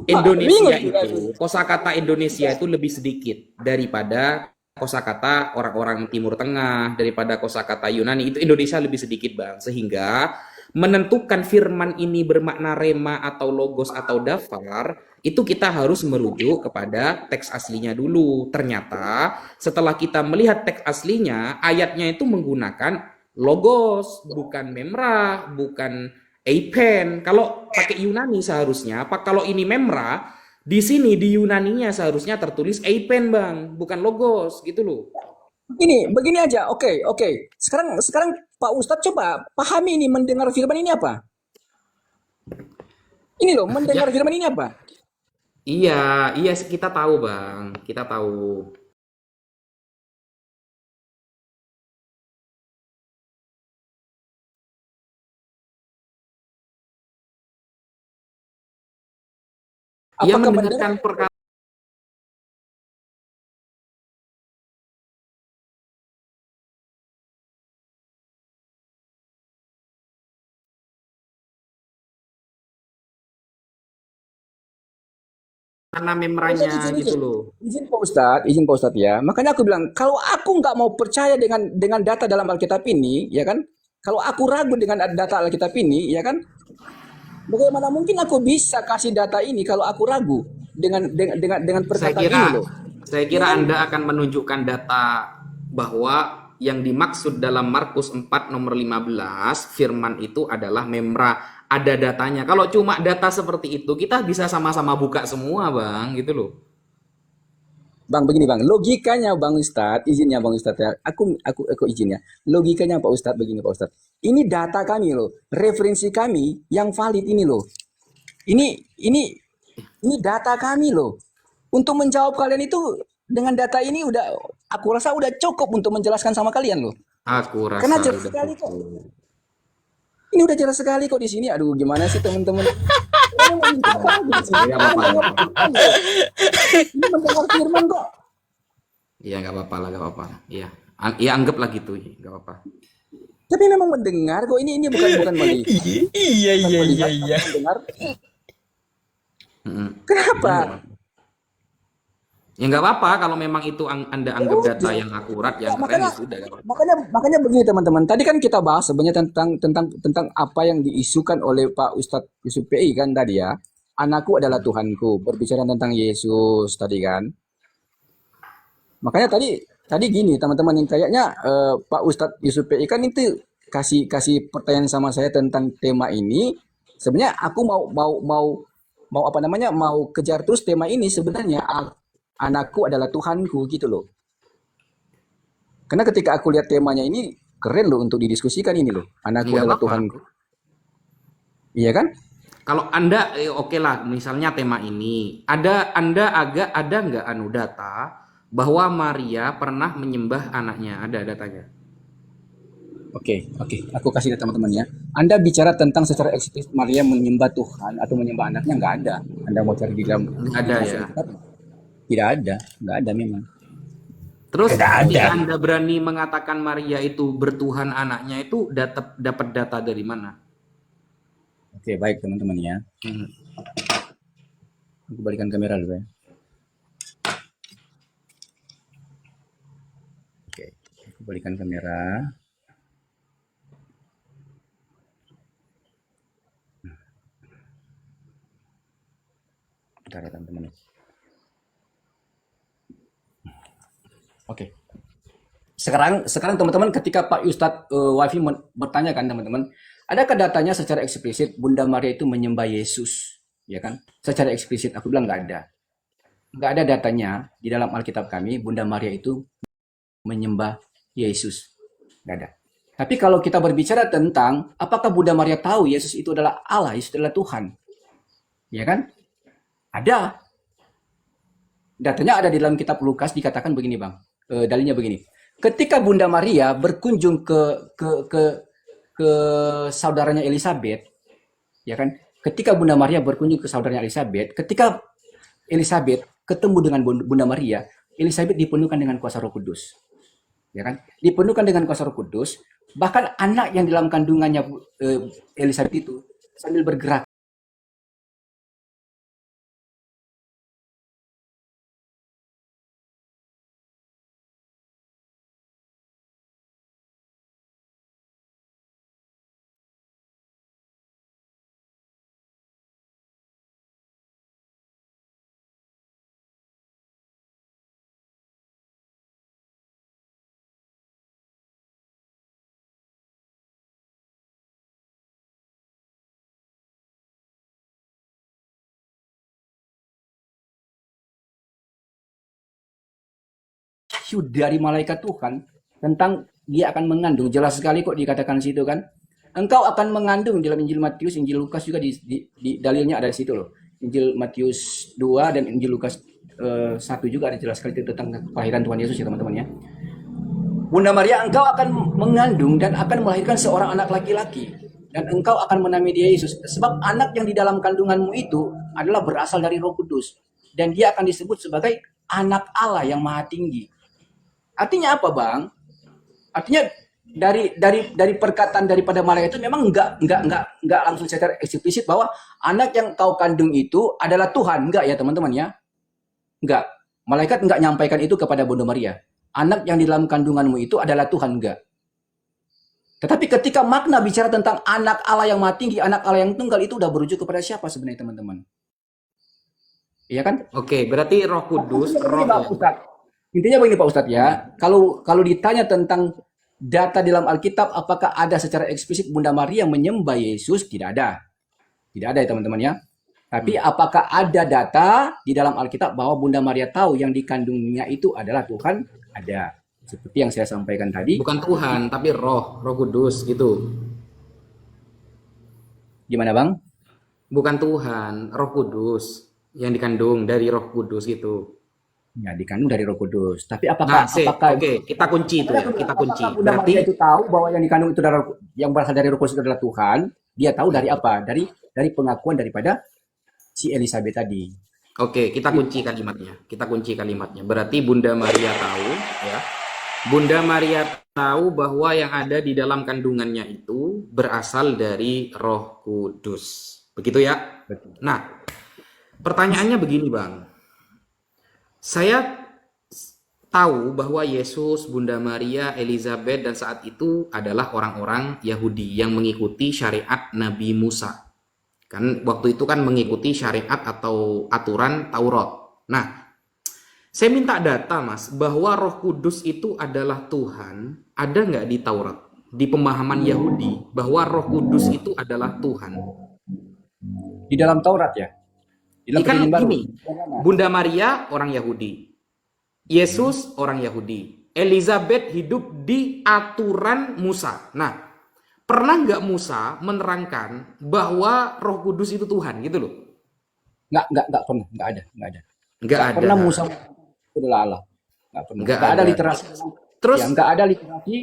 Indonesia itu, kosakata Indonesia itu lebih sedikit daripada kosakata orang-orang Timur Tengah, daripada kosakata Yunani. Itu Indonesia lebih sedikit Bang, sehingga menentukan firman ini bermakna rema atau logos atau dafar, itu kita harus merujuk kepada teks aslinya dulu. Ternyata setelah kita melihat teks aslinya, ayatnya itu menggunakan logos, bukan memra, bukan eipen. Kalau pakai Yunani seharusnya, kalau ini memra, di sini di Yunaninya seharusnya tertulis eipen Bang, bukan logos gitu loh. Begini aja. Oke. Sekarang Pak Ustadz coba pahami ini mendengar firman ini apa? Ini loh, mendengar firman ini apa? Iya, kita tahu Bang, kita tahu. Ia Apakah mendengarkan perkataan. Karena memranya gitu loh. Izin Pak Ustadz ya. Makanya aku bilang, kalau aku nggak mau percaya dengan data dalam Alkitab ini, ya kan? Kalau aku ragu dengan data Alkitab ini, ya kan? Bagaimana mungkin aku bisa kasih data ini kalau aku ragu dengan perkataan ini loh? Saya kira Anda akan menunjukkan data bahwa yang dimaksud dalam Markus 4 nomor 15 firman itu adalah memra. Ada datanya. Kalau cuma data seperti itu, kita bisa sama-sama buka semua, Bang, gitu loh. Bang, begini Bang, logikanya Bang Ustadz, izinnya Bang Ustadz ya, aku izinnya. Logikanya Pak Ustadz begini Pak Ustadz. Ini data kami loh, referensi kami yang valid ini loh. Ini data kami loh. Untuk menjawab kalian itu dengan data ini aku rasa udah cukup untuk menjelaskan sama kalian loh. Aku rasa Karena jelas sekali kok. Ini udah jelas sekali kok di sini. Aduh, gimana sih teman-teman? Ini mau minta apa lagi di sini? Ya, nggak apa-apa. Ini mendengar firman kok. Iya, nggak apa-apa lah, nggak apa-apa. Iya, ya anggaplah gitu, nggak apa-apa. Tapi memang mendengar kok. Ini bukan melihat. Iya, iya, iya, iya. Mendengar. Mm-mm. Kenapa? Ya nggak apa-apa kalau memang itu Anda anggap data yang akurat, yang keren, ya sudah. Nggak apa-apa. Makanya begini teman-teman. Tadi kan kita bahas sebenarnya tentang apa yang diisukan oleh Pak Ustadz Yusuf PI kan tadi ya. Anakku adalah Tuhanku. Berbicara tentang Yesus tadi kan. Makanya tadi gini teman-teman, yang kayaknya Pak Ustadz Yusuf PI kan itu kasih pertanyaan sama saya tentang tema ini. Sebenarnya aku mau apa namanya, mau kejar terus tema ini sebenarnya. Anakku adalah Tuhanku gitu loh. Karena ketika aku lihat temanya ini keren loh untuk didiskusikan ini loh. Anakku Nggak adalah apa-apa. Tuhanku. Iya kan? Kalau Anda, oke lah, misalnya tema ini, ada nggak data bahwa Maria pernah menyembah anaknya? Ada datanya? Oke. Aku kasih lihat teman-teman ya. Anda bicara tentang secara eksplisit Maria menyembah Tuhan atau menyembah anaknya, nggak ada. Anda mau cari di dalam Nggak ada ya. Tidak ada, nggak ada memang. Terus Nggak ada. jika Anda berani mengatakan Maria itu bertuhan anaknya, itu dapat data dari mana? Oke, baik teman-teman ya. Hmm. Aku balikan kamera dulu ya. Oke, aku balikan kamera. Bentar ya teman-teman. Oke. Sekarang teman-teman, ketika Pak Ustadz Wafi bertanya kan teman-teman, adakah datanya secara eksplisit Bunda Maria itu menyembah Yesus? Ya kan? Secara eksplisit aku bilang nggak ada. Nggak ada datanya di dalam Alkitab kami Bunda Maria itu menyembah Yesus. Nggak ada. Tapi kalau kita berbicara tentang apakah Bunda Maria tahu Yesus itu adalah Allah, Yesus adalah Tuhan? Ya kan? Ada. Datanya ada di dalam kitab Lukas, dikatakan begini Bang. Dalilnya begini. Ketika Bunda Maria berkunjung ke saudaranya Elizabeth, ya kan? Ketika Bunda Maria berkunjung ke saudaranya Elizabeth, ketika Elizabeth ketemu dengan Bunda Maria, Elizabeth dipenuhkan dengan kuasa Roh Kudus. Ya kan? Dipenuhkan dengan kuasa Roh Kudus, bahkan anak yang di dalam kandungannya Elizabeth itu sambil bergerak. Dari malaikat Tuhan tentang dia akan mengandung. Jelas sekali kok dikatakan situ kan. Engkau akan mengandung dalam Injil Matius, Injil Lukas juga di dalilnya ada di situ loh. Injil Matius 2 dan Injil Lukas 1 juga ada jelas sekali tentang kelahiran Tuhan Yesus ya teman-teman ya. Bunda Maria, engkau akan mengandung dan akan melahirkan seorang anak laki-laki. Dan engkau akan menamai dia Yesus. Sebab anak yang di dalam kandunganmu itu adalah berasal dari Roh Kudus. Dan dia akan disebut sebagai anak Allah yang maha tinggi. Artinya apa, Bang? Artinya dari perkataan daripada malaikat itu memang enggak langsung secara eksplisit bahwa anak yang kau kandung itu adalah Tuhan, enggak ya teman-teman ya? Enggak. Malaikat enggak nyampaikan itu kepada Bunda Maria. Anak yang di dalam kandunganmu itu adalah Tuhan, enggak. Tetapi ketika makna bicara tentang anak Allah yang maha tinggi, anak Allah yang tunggal, itu udah merujuk kepada siapa sebenarnya teman-teman? Iya kan? Oke, berarti Roh Kudus, roh Intinya begini Pak Ustadz ya, kalau ditanya tentang data di dalam Alkitab, apakah ada secara eksplisit Bunda Maria menyembah Yesus? Tidak ada. Tidak ada ya teman-teman ya. Tapi apakah ada data di dalam Alkitab bahwa Bunda Maria tahu yang dikandungnya itu adalah Tuhan? Ada. Seperti yang saya sampaikan tadi. bukan Tuhan, tapi Roh Kudus gitu. Gimana Bang? Bukan Tuhan, Roh Kudus yang dikandung dari Roh Kudus gitu. Ya, dikandung dari Roh Kudus. Tapi Nah, apakah oke, kita kunci itu ya, kita kunci. apakah Bunda Berarti Maria itu tahu bahwa yang dikandung itu adalah yang berasal dari Roh Kudus itu adalah Tuhan? Dia tahu dari apa? Dari pengakuan daripada si Elizabeth tadi. oke, kita kunci kalimatnya. Kita kunci kalimatnya. Berarti Bunda Maria tahu, ya. Bunda Maria tahu bahwa yang ada di dalam kandungannya itu berasal dari Roh Kudus. Begitu ya? Betul. Nah, pertanyaannya begini, Bang. Saya tahu bahwa Yesus, Bunda Maria, Elizabeth, dan saat itu adalah orang-orang Yahudi yang mengikuti syariat Nabi Musa. Kan waktu itu kan mengikuti syariat atau aturan Taurat. Nah, saya minta data, Mas, bahwa Roh Kudus itu adalah Tuhan. Ada nggak di Taurat? Di pemahaman Yahudi bahwa Roh Kudus itu adalah Tuhan. Di dalam Taurat ya? Di dalam Ikan Perjanjian Baru. gini, Bunda Maria orang Yahudi, Yesus orang Yahudi, Elizabeth hidup di aturan Musa. Nah, pernah nggak Musa menerangkan bahwa Roh Kudus itu Tuhan gitu loh? Nggak pernah, nggak ada. Nggak ada. Pernah Musa itu adalah Allah. Nggak pernah. Nggak Nggak ada ada. literasi. Terus Ya, nggak ada literasi.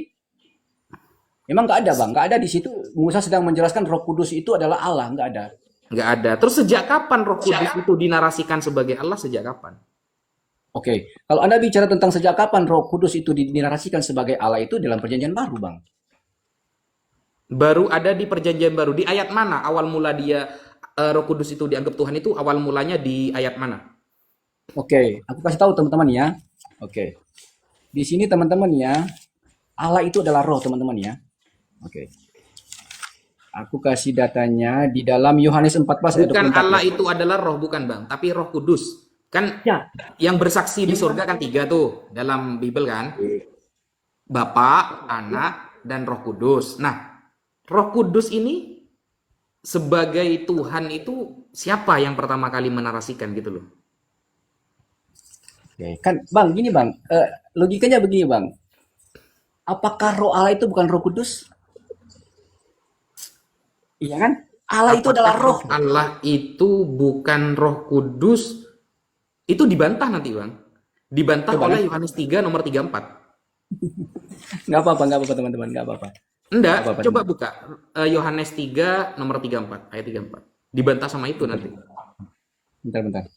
Memang nggak ada, Bang. Nggak ada di situ. Musa sedang menjelaskan Roh Kudus itu adalah Allah. Nggak ada. nggak ada. Terus sejak kapan Roh Kudus itu dinarasikan sebagai Allah? Sejak kapan? Oke, kalau Anda bicara tentang sejak kapan Roh Kudus itu dinarasikan sebagai Allah itu dalam Perjanjian Baru, Bang. Baru ada di Perjanjian Baru. Di ayat mana awal mula dia Roh Kudus itu dianggap Tuhan itu awal mulanya di ayat mana? Oke, aku kasih tahu teman-teman ya. Oke. Di sini teman-teman ya, Allah itu adalah roh, teman-teman ya. Oke. Aku kasih datanya di dalam Yohanes 14 ayat Bukan 24. Allah itu adalah roh, bukan Bang, tapi Roh Kudus. Kan Ya. yang bersaksi di surga kan 3 tuh dalam Bible kan? Bapa, Anak, dan Roh Kudus. Nah, Roh Kudus ini sebagai Tuhan itu siapa yang pertama kali menarasikan gitu loh? Oke, kan Bang, gini Bang, logikanya begini Bang. Apakah roh Allah itu bukan Roh Kudus? Iya kan? Allah itu adalah roh. Allah itu bukan Roh Kudus. Itu dibantah nanti, Bang. Dibantah Coba, oleh Yohanes 3 nomor 34. Nggak apa-apa teman-teman, nggak apa-apa. Enggak, Nggak apa-apa, coba buka Yohanes 3 nomor 34, ayat 34. Dibantah sama itu nanti. Bentar.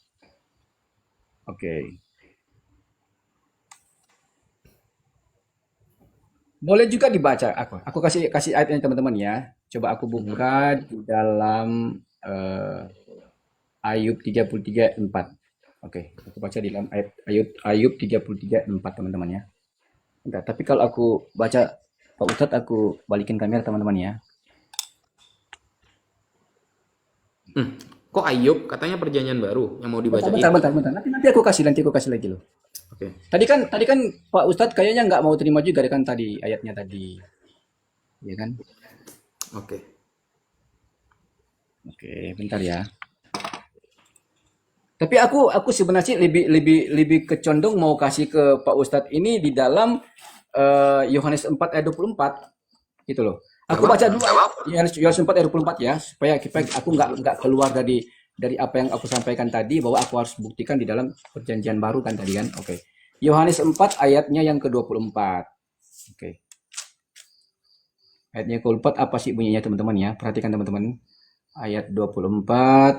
Oke. Boleh juga dibaca aku kasih ayatnya teman-teman ya. Coba aku buka di dalam Ayub 33 ayat 4. Oke, aku baca di dalam Ayub 33 ayat 4 teman-teman ya. Bentar, tapi kalau aku baca Pak Ustadz aku balikin kamera teman-teman ya. Kok Ayub katanya perjanjian baru yang mau dibaca Bentar. Nanti aku kasih lagi loh. Oke. Tadi kan Pak Ustadz kayaknya nggak mau terima juga kan tadi ayatnya tadi. Ya kan? Oke. Oke, bentar ya. Tapi aku sebenarnya lebih kecondong mau kasih ke Pak Ustadz ini di dalam Yohanes 4 ayat 24 gitu loh. Aku baca dulu Yohanes 4 ayat 24 ya supaya aku nggak keluar dari apa yang aku sampaikan tadi bahwa aku harus buktikan di dalam perjanjian baru kan tadi kan. Oke. Yohanes 4 ayatnya yang ke-24. Oke. Ayatnya ke-24 apa sih bunyinya teman-teman ya? Perhatikan teman-teman. Ayat 24.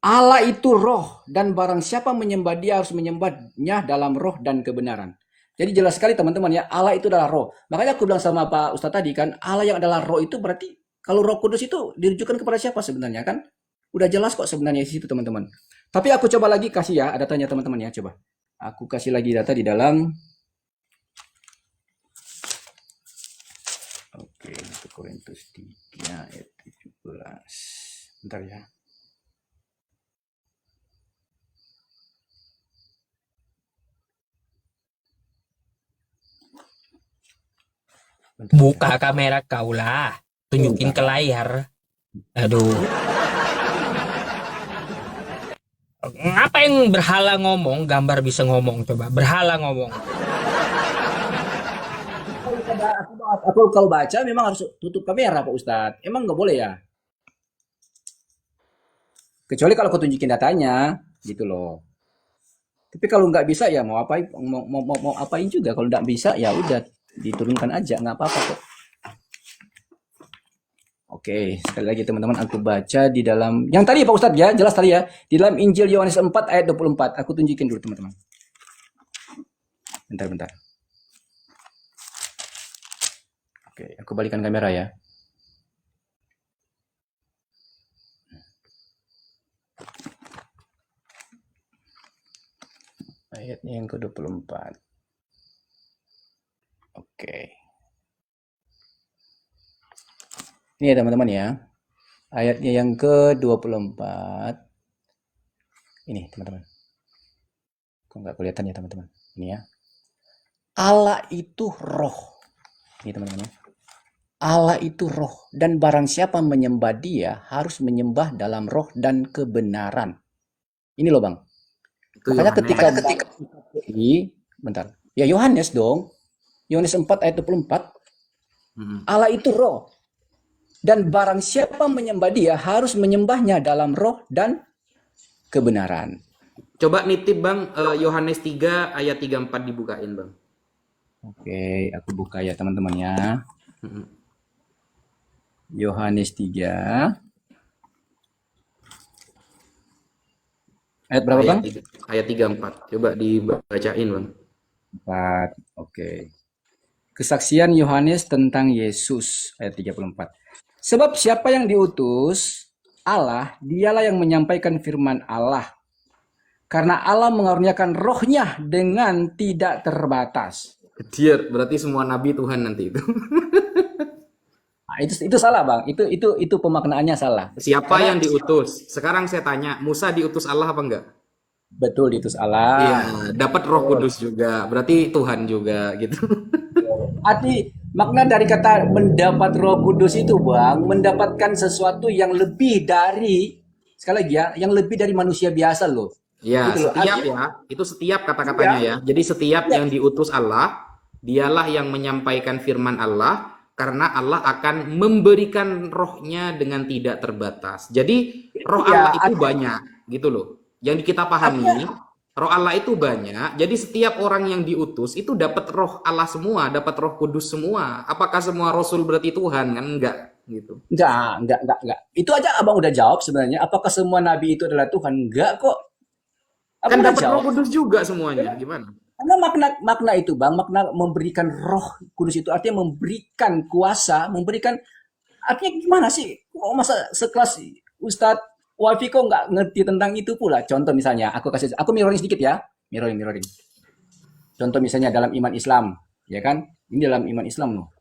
Allah itu roh dan barang siapa menyembah dia harus menyembahnya dalam roh dan kebenaran. Jadi jelas sekali teman-teman ya, Allah itu adalah roh. Makanya aku bilang sama Pak Ustadz tadi kan, Allah yang adalah roh itu berarti kalau Roh Kudus itu ditujukan kepada siapa sebenarnya kan? Udah jelas kok sebenarnya di situ teman-teman. Tapi aku coba lagi kasih ya datanya teman-teman ya, coba. Aku kasih lagi data di dalam. Oke, 1 Korintus 3 ayat 17. Bentar ya. Buka kamera kau lah. Tunjukin ke layar. Aduh. Ngapain berhala ngomong, gambar bisa ngomong coba. Berhala ngomong. Aku kalau baca memang harus tutup kamera Pak Ustadz. Emang nggak boleh ya? Kecuali kalau aku tunjukin datanya, gitu loh. Tapi kalau nggak bisa ya mau apain, mau apain juga. Kalau nggak bisa ya udah diturunkan aja, nggak apa-apa kok. Oke, sekali lagi teman-teman aku baca di dalam yang tadi Pak Ustadz ya, jelas tadi ya. Di dalam Injil Yohanes 4 ayat 24. Aku tunjukin dulu teman-teman. Bentar. Oke, aku balikan kamera ya. Ayatnya yang ke-24. Oke. Ini ya teman-teman ya. Ayatnya yang ke-24. Ini teman-teman. Kok nggak kelihatan ya teman-teman? Ini ya. Allah itu roh. Ini teman-teman ya. Allah itu roh. Dan barang siapa menyembah dia harus menyembah dalam roh dan kebenaran. Ini loh Bang. Itu Makanya Yohanes. ketika bentar. Ya Yohanes dong. Yohanes 4 ayat 24. Mm-mm. Allah itu roh. Dan barang siapa menyembah dia harus menyembahnya dalam roh dan kebenaran. Coba nitip Bang, Yohanes 3 ayat 34 dibukain Bang. Oke, aku buka ya teman-teman ya. Mm-mm. Yohanes 3. Ayat berapa Bang? Ayat 34. Coba dibacain Bang. 4. Oke. Kesaksian Yohanes tentang Yesus ayat 34. Sebab siapa yang diutus Allah, dialah yang menyampaikan firman Allah. Karena Allah mengaruniakan rohnya dengan tidak terbatas. Dia berarti semua nabi Tuhan nanti itu. Nah, itu salah Bang. Itu pemaknaannya salah. Siapa Karena yang diutus? Sekarang saya tanya, Musa diutus Allah apa enggak? betul diutus Allah. Iya, dapat Roh Kudus juga. Berarti Tuhan juga gitu. Arti makna dari kata mendapat Roh Kudus itu Bang, mendapatkan sesuatu yang lebih dari sekali lagi ya, yang lebih dari manusia biasa loh. Ya, Gitu loh. setiap Artinya, ya, itu setiap kata-katanya ya. Jadi setiap yang diutus Allah, dialah yang menyampaikan firman Allah, karena Allah akan memberikan rohnya dengan tidak terbatas. Jadi roh ya, Allah itu banyak, gitu loh. Yang kita pahami, roh Allah itu banyak. Jadi setiap orang yang diutus itu dapat roh Allah semua, dapat Roh Kudus semua. Apakah semua rasul berarti Tuhan? Kan enggak, gitu. enggak. Itu aja Abang udah jawab sebenarnya. Apakah semua nabi itu adalah Tuhan? Enggak kok. Kan Abang udah dapat Roh jawab. Kudus juga semuanya. Gimana? Karena makna itu Bang, makna memberikan Roh Kudus itu artinya memberikan kuasa, memberikan artinya gimana sih? Kok masa sekelas Ustadz Wafi kok nggak ngerti tentang itu pula? Contoh misalnya, aku mirroring sedikit ya, mirroring. Contoh misalnya dalam iman Islam, ya kan? Ini dalam iman Islam loh.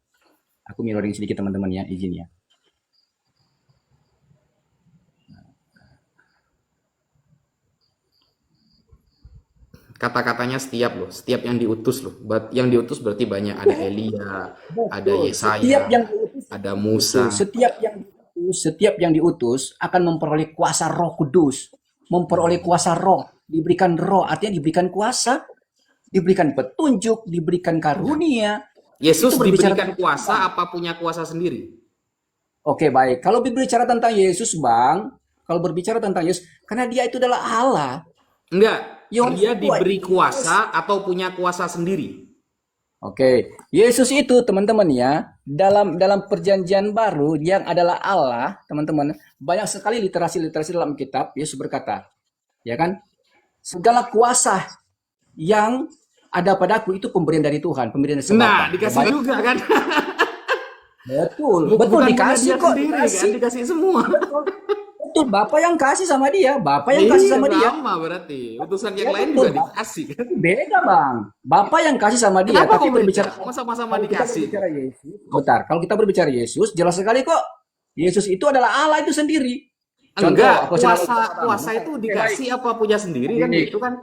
Aku mirroring sedikit teman-teman ya, izin ya. Kata-katanya setiap loh, setiap yang diutus loh. Yang diutus berarti banyak. Ada Elia, ada Betul. Yesaya, ada Musa. Setiap yang diutus akan memperoleh kuasa Roh Kudus, memperoleh kuasa Roh, diberikan Roh, artinya diberikan kuasa, diberikan petunjuk, diberikan karunia. Yesus Itu berbicara diberikan kuasa apa punya kuasa sendiri? Oke, baik. Kalau berbicara tentang Yesus, Bang, kalau berbicara tentang Yesus, karena dia itu adalah Allah. Enggak, Yohanes dia 2 diberi itu kuasa atau punya kuasa sendiri. Oke, Yesus itu teman-teman ya, dalam perjanjian baru yang adalah Allah, teman-teman, banyak sekali literasi dalam kitab. Yesus berkata, ya kan, segala kuasa yang ada padaku itu pemberian dari Tuhan, pemberian dari Nah, Bapa. dikasih juga kan? Betul Bukan dikasih punya dia kok, sendiri kan, dikasih. dikasih semua. Betul, Bapak yang kasih sama dia, Bapak yang kasih sama dia. Sama berarti. Utusan yang Ya, lain betul, juga Bang. dikasih kan? Beda Bang, Bapak yang kasih sama dia, Kenapa tapi kok berbicara beda? Kok sama-sama kalau kita dikasih? berbicara Yesus, bentar, kalau kita berbicara Yesus, jelas sekali kok. Yesus itu adalah Allah itu sendiri. Enggak, aku share kuasa itu dikasih apa punya sendiri kan Ini. gitu kan?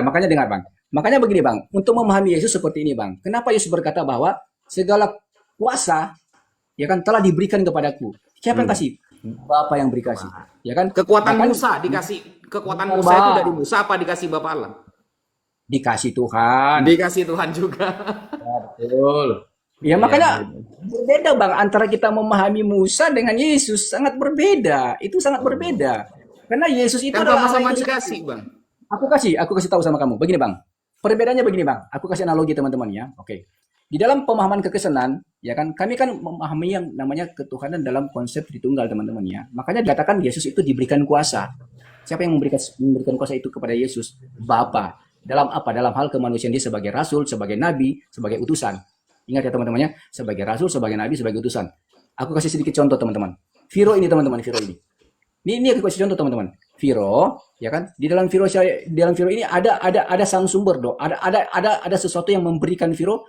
makanya dengar Bang. Makanya begini Bang, untuk memahami Yesus seperti ini Bang. Kenapa Yesus berkata bahwa segala kuasa ya kan telah diberikan kepadaku. Siapa yang kasih? Bapa yang beri kasih. Ya kan? Kekuatan Makanya Musa dikasih, kekuatan Benar, Musa itu Bang. dari Musa apa dikasih Bapa Allah? dikasih Tuhan. Dikasih Tuhan juga. Betul. Ya makanya berbeda Bang antara kita memahami Musa dengan Yesus sangat berbeda. Itu sangat berbeda. Karena Yesus itu Kan adalah Allah sama-sama itu dikasih, Bang. Aku kasih tahu sama kamu. Begini bang, perbedaannya begini bang. Aku kasih analogi teman-teman ya. Oke. Di dalam pemahaman kekristenan, ya kan, kami kan memahami yang namanya ketuhanan dalam konsep Tritunggal teman-teman ya. Makanya dikatakan Yesus itu diberikan kuasa. Siapa yang memberikan kuasa itu kepada Yesus? Bapa. Dalam apa? Dalam hal kemanusiaan dia sebagai rasul, sebagai nabi, sebagai utusan. Ingat ya teman-temannya, sebagai rasul, sebagai nabi, sebagai utusan. Aku kasih sedikit contoh teman-teman. Viro ini teman-teman, Viro ini. Ini aku kasih contoh teman-teman. Viro, ya kan? Di dalam Viro ini ada sang sumber do. Ada sesuatu yang memberikan Viro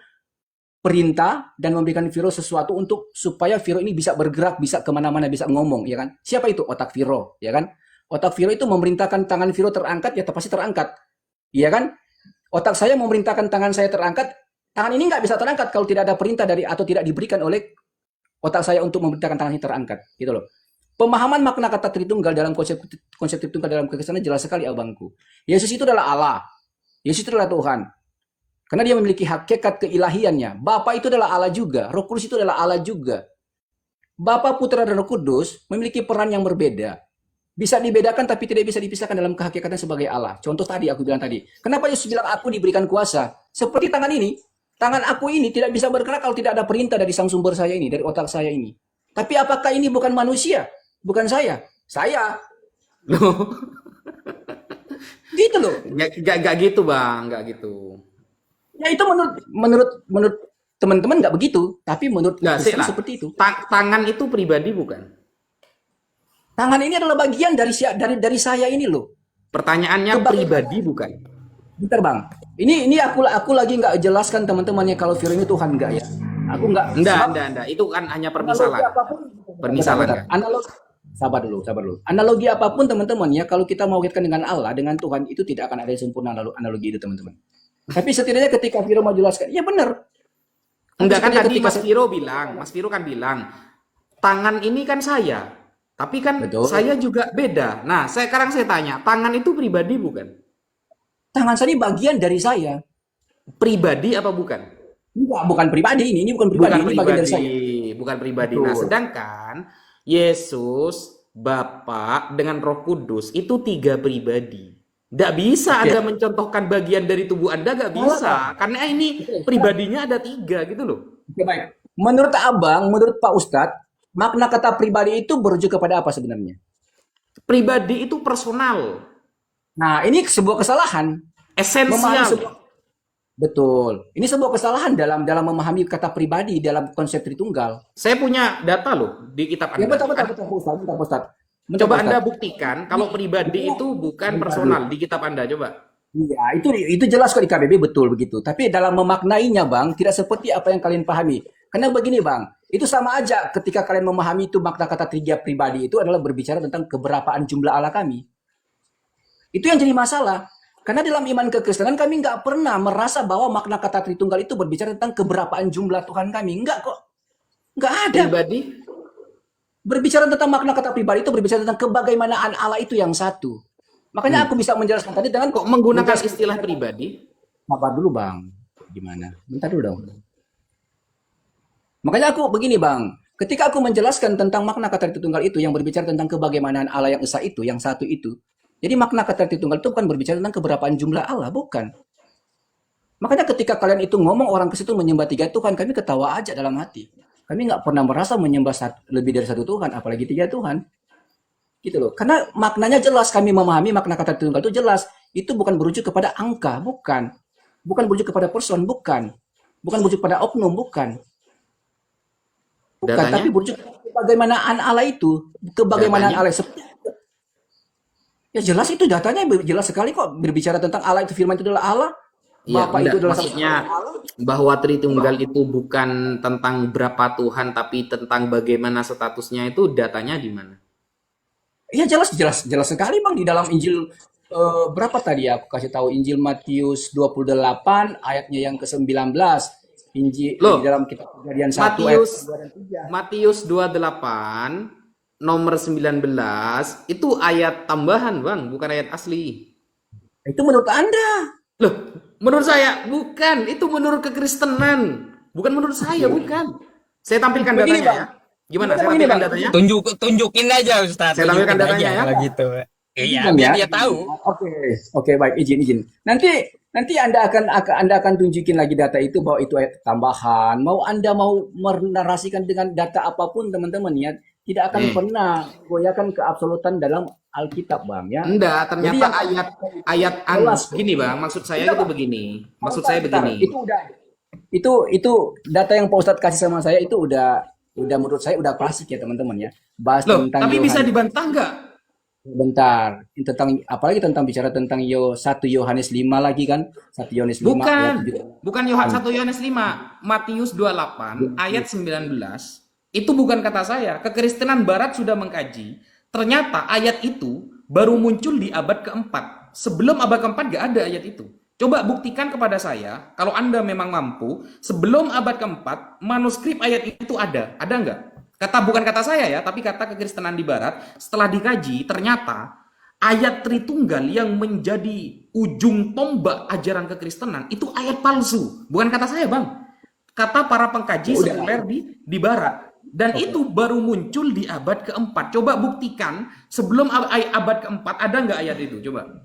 perintah dan memberikan Viro sesuatu untuk supaya Viro ini bisa bergerak, bisa kemana-mana, bisa ngomong, ya kan? Siapa itu? Otak Viro, ya kan? Otak Viro itu memerintahkan tangan Viro terangkat, ya pasti terangkat, ya kan? Otak saya memerintahkan tangan saya terangkat, tangan ini nggak bisa terangkat kalau tidak ada perintah dari atau tidak diberikan oleh otak saya untuk memerintahkan tangan ini terangkat, gitu loh. Pemahaman makna kata Tritunggal dalam konsep Tritunggal dalam kekristenan jelas sekali abangku. Yesus itu adalah Allah, Yesus itu adalah Tuhan. Karena dia memiliki hakikat keilahiannya. Bapa itu adalah Allah juga. Roh Kudus itu adalah Allah juga. Bapa, Putra, dan Roh Kudus memiliki peran yang berbeda. Bisa dibedakan tapi tidak bisa dipisahkan dalam kehakikatan sebagai Allah. Contoh tadi aku bilang tadi. Kenapa Yesus bilang aku diberikan kuasa? Seperti tangan ini. Tangan aku ini tidak bisa bergerak kalau tidak ada perintah dari sang sumber saya ini. Dari otak saya ini. Tapi apakah ini bukan manusia? Bukan saya. Saya. Loh, Gitu loh. nggak gitu bang, nggak gitu. Ya itu menurut teman-teman nggak begitu, tapi menurut Nggak sih Kristen lah. seperti itu. Tangan itu pribadi bukan? Tangan ini adalah bagian dari saya ini loh. Pertanyaannya Kebagi- pribadi bukan? Bentar bang, ini aku lagi nggak jelaskan teman-temannya kalau Viro ini Tuhan nggak ya? Aku nggak. sebab Enggak. Itu kan hanya analogi permisalan. apapun, Permisalan bentar. kan? Sabar dulu. Analogi apapun teman-teman ya, kalau kita mau kaitkan dengan Allah, dengan Tuhan itu tidak akan ada yang sempurna analogi itu teman-teman. Tapi setidaknya ketika Viro mau jelaskan, ya benar. Enggak kan Setidaknya tadi ketika Mas Viro kan bilang, tangan ini kan saya. Tapi kan Betul. saya juga beda. Nah, sekarang saya tanya, tangan itu pribadi bukan? tangan saya ini bagian dari saya. Pribadi apa bukan? Enggak, bukan pribadi ini bukan pribadi, Bukan ini bagian dari saya. pribadi, bukan pribadi. Betul. Nah, sedangkan Yesus, Bapa dengan Roh Kudus itu 3 pribadi. Nggak bisa Oke. Anda mencontohkan bagian dari tubuh Anda, nggak bisa. Karena ini pribadinya ada 3 gitu loh. Oke, baik. Menurut Abang, menurut Pak Ustadz, makna kata pribadi itu merujuk kepada apa sebenarnya? Pribadi itu personal, Nah, ini sebuah kesalahan. Memahami esensial. sebuah Betul. Ini sebuah kesalahan dalam memahami kata pribadi dalam konsep Tritunggal. Saya punya data loh di kitab Ya Anda. betul Pak Ustadz. Bentar, Pak Ustadz. Bentar, Coba Pak Anda Ustadz. buktikan kalau pribadi itu bukan personal di kitab Anda, coba. Iya, itu jelas kok di KBB betul begitu. Tapi dalam memaknainya, Bang, tidak seperti apa yang kalian pahami. Karena begini, Bang, itu sama aja ketika kalian memahami itu makna kata tiga pribadi itu adalah berbicara tentang keberapaan jumlah Allah kami. Itu yang jadi masalah. Karena dalam iman kekristenan kami nggak pernah merasa bahwa makna kata Tritunggal itu berbicara tentang keberapaan jumlah Tuhan kami. Enggak kok. Nggak ada. Pribadi, Berbicara tentang makna kata pribadi itu berbicara tentang kebagaimanaan Allah itu yang satu. Makanya aku bisa menjelaskan tadi dengan kok menggunakan istilah pribadi? Sabar dulu bang, gimana? Bentar dulu dong. Makanya aku begini bang, ketika aku menjelaskan tentang makna kata Tritunggal itu yang berbicara tentang kebagaimanaan Allah yang esa itu, yang satu itu. Jadi makna kata Tritunggal itu bukan berbicara tentang keberapaan jumlah Allah, bukan. Makanya ketika kalian itu ngomong orang ke situ menyembah 3 Tuhan, kami ketawa aja dalam hati. Kami nggak pernah merasa menyembah lebih dari 1 Tuhan, apalagi 3 Tuhan. Gitu loh. Karena maknanya jelas, kami memahami makna kata Tritunggal itu jelas. Itu bukan berujuk kepada angka, bukan. Bukan berujuk kepada person, bukan. Bukan berujuk kepada oknum, bukan. Bukan, Datanya? tapi berujuk kepada kebagaimanaan Allah itu. Kebagaimanaan Datanya? Allah. Ya jelas itu datanya jelas sekali kok. Berbicara tentang Allah itu, firman itu adalah Allah. Iya, Bapak itu enggak. adalah Maksudnya Allah. bahwa Tritunggal itu bukan tentang berapa Tuhan, tapi tentang bagaimana statusnya, itu datanya di mana? Iya jelas sekali bang di dalam Injil berapa tadi ya aku kasih tahu Injil Matius 28 ayatnya yang ke-19. Injil Loh, di dalam kitab Kejadian 1 ayat Matius 2 dan 3. Matius 28 nomor 19 itu ayat tambahan, Bang, bukan ayat asli. Itu menurut Anda. Loh, menurut saya bukan, itu menurut kekristenan. Bukan menurut saya, bukan. Saya tampilkan Begini, datanya Bang. ya. Gimana? Begini, Saya tampilkan Bang. datanya? Tunjukin aja Ustaz. Saya tampilkan Tunjukin datanya aja ya. kalau gitu. Iya, Izin biar ya. dia tahu. Oke, oke, baik, izin. Nanti Anda akan tunjukin lagi data itu bahwa itu ayat tambahan. Anda mau menarasikan dengan data apapun teman-teman ya, tidak akan Nih, pernah goyahkan keabsolutan dalam Alkitab, Bang ya. enggak, Jadi ternyata yang ayat jelas gini Bang, maksud saya enggak, gitu Bang. begini. Pak Maksud Ustadz, saya bentar. begini. Itu data yang Pak Ustadz kasih sama saya itu udah menurut saya udah klasik ya teman-teman ya. Bahas Loh, tentang tapi bisa Yohanes. dibantah nggak? Bentar, tentang apalagi tentang bicara tentang 1 Yohanes 5 lagi kan? 1 Yohanes 5 ayat Bukan. 7. Bukan 1 Yohanes 5, Matius 28 ayat 19. Itu bukan kata saya. Kekristenan barat sudah mengkaji. Ternyata ayat itu baru muncul di abad keempat. Sebelum abad keempat gak ada ayat itu. Coba buktikan kepada saya, kalau Anda memang mampu, sebelum abad keempat, manuskrip ayat itu ada. Ada nggak? Bukan kata saya ya, tapi kata kekristenan di barat, setelah dikaji, ternyata ayat Tritunggal yang menjadi ujung tombak ajaran kekristenan itu ayat palsu. Bukan kata saya, Bang. Kata para pengkaji Ya udah. sekuler di barat. Dan Oke. itu baru muncul di abad keempat. Coba buktikan sebelum abad keempat ada nggak ayat itu? Coba.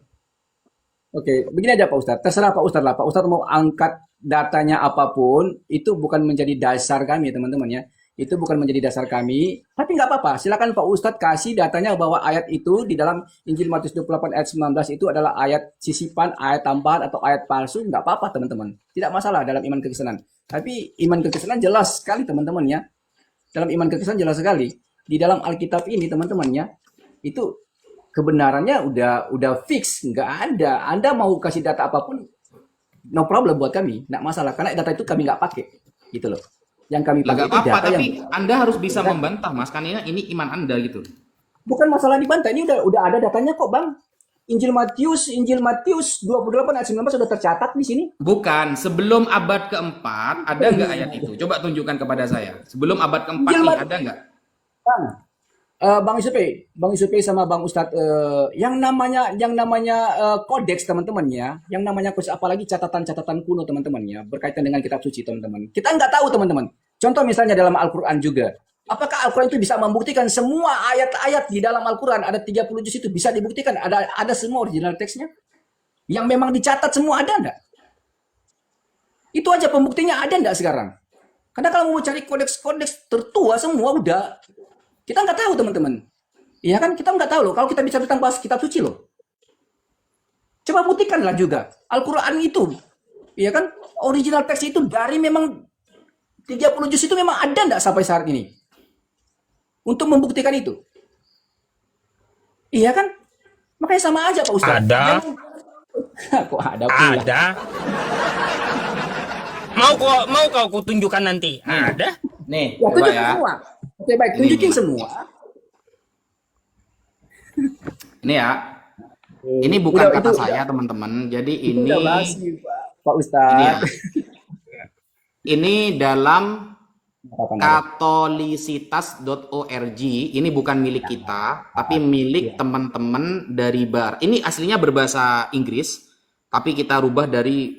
Oke, begini aja Pak Ustadz. Terserah Pak Ustadz lah. Pak Ustadz mau angkat datanya apapun, itu bukan menjadi dasar kami teman-teman ya. Itu bukan menjadi dasar kami. Tapi nggak apa-apa. Silakan Pak Ustadz kasih datanya bahwa ayat itu di dalam Injil Matius 28 ayat 19 itu adalah ayat sisipan, ayat tambahan atau ayat palsu. Nggak apa-apa teman-teman. Tidak masalah dalam iman kekristenan. Tapi iman kekristenan jelas sekali teman-teman ya. Dalam iman kekristenan jelas sekali. Di dalam Alkitab ini teman-teman ya. Itu kebenarannya udah fix, nggak ada. Anda mau kasih data apapun, no problem buat kami, nggak masalah. Karena data itu kami nggak pakai, gitu loh. Yang kami Lah pakai gak itu apa-apa, data yang tapi Anda harus bisa membantah, Mas. Karena ini iman Anda gitu. bukan masalah dibantah. Ini udah ada datanya kok, Bang. Injil Matius 28 ayat 19 sudah tercatat di sini. Bukan, sebelum abad keempat ada nggak ayat itu? Coba tunjukkan kepada saya. Sebelum abad keempat Injil nih Mat- ada nggak? Bang, Bang Isupe sama Bang Ustadz, yang namanya kodeks teman-teman ya, yang namanya kodeks apalagi catatan-catatan kuno teman-teman ya, berkaitan dengan kitab suci teman-teman. Kita nggak tahu teman-teman. Contoh misalnya dalam Al-Quran juga. Apakah Al-Quran itu bisa membuktikan semua ayat-ayat di dalam Al-Quran ada 30 juz itu bisa dibuktikan? Ada semua original teksnya? Yang memang dicatat semua ada nggak? Itu aja pembuktinya ada nggak sekarang? Karena kalau mau cari kodeks-kodeks tertua semua udah kita nggak tahu teman-teman. Iya kan kita nggak tahu loh. Kalau kita bicara tentang bahas kitab suci loh. Coba buktikanlah juga. Al-Quran itu. Iya kan original teks itu dari memang 30 juz itu memang ada nggak sampai saat ini. Untuk membuktikan itu. Iya kan? Makanya sama aja Pak Ustadz. Ada. Kok ada pula? Ada. Mau kau kutunjukkan nanti? Ada. Nih, Ya, coba tunjukin ya. semua. Oke baik, Ini. tunjukin semua. Ini ya. Ini bukan Udah, kata itu saya, udah. teman-teman. Jadi Itu ini udah basi, Pak ini Ustadz. ya. Ini dalam Apa namanya? katolisitas.org. Ini bukan milik kita, tapi milik teman-teman dari bar. Ini aslinya berbahasa Inggris, tapi kita rubah dari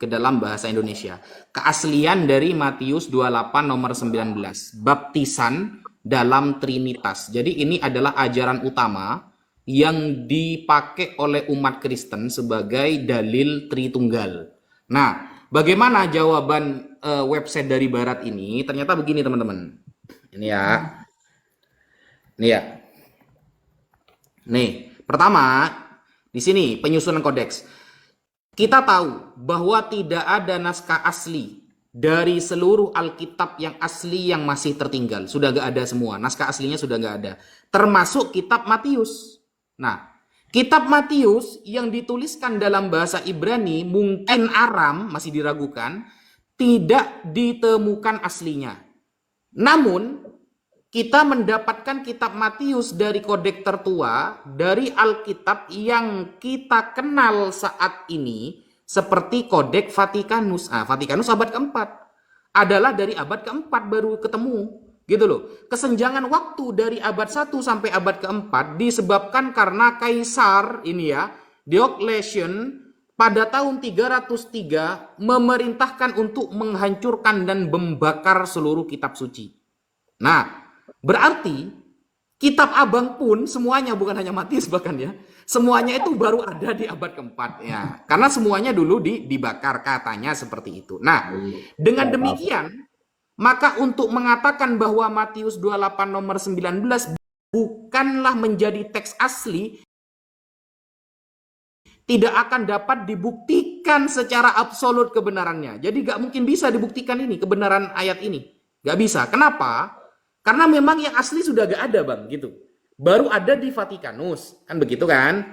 ke dalam bahasa Indonesia. Keaslian dari Matius 28 nomor 19. Baptisan dalam Trinitas. Jadi ini adalah ajaran utama yang dipakai oleh umat Kristen sebagai dalil Tritunggal. Nah, bagaimana jawaban website dari Barat ini? Ternyata begini teman-teman. Ini ya. Ini ya. Nih, pertama di sini penyusunan kodeks. Kita tahu bahwa tidak ada naskah asli dari seluruh Alkitab yang asli yang masih tertinggal. Sudah gak ada semua. Naskah aslinya sudah gak ada. Termasuk kitab Matius. Nah, kitab Matius yang dituliskan dalam bahasa Ibrani, mungkin Aram, masih diragukan, tidak ditemukan aslinya. Namun, kita mendapatkan kitab Matius dari kodeks tertua, dari Alkitab yang kita kenal saat ini, seperti kodeks Vatikanus. Vatikanus abad keempat. Adalah dari abad keempat baru ketemu. Gitu loh. Kesenjangan waktu dari abad 1 sampai abad keempat disebabkan karena Kaisar ini ya, Diocletian pada tahun 303 memerintahkan untuk menghancurkan dan membakar seluruh kitab suci. Nah, berarti Kitab Abang pun semuanya, bukan hanya Matius bahkan ya, semuanya itu baru ada di abad keempat ya, karena semuanya dulu dibakar, katanya seperti itu. Nah, dengan demikian maka untuk mengatakan bahwa Matius 28 nomor 19 bukanlah menjadi teks asli, tidak akan dapat dibuktikan secara absolut kebenarannya. Jadi gak mungkin bisa dibuktikan ini, kebenaran ayat ini. Gak bisa. Kenapa? Karena memang yang asli sudah gak ada, Bang, gitu. Baru ada di Vatikanus, kan begitu kan?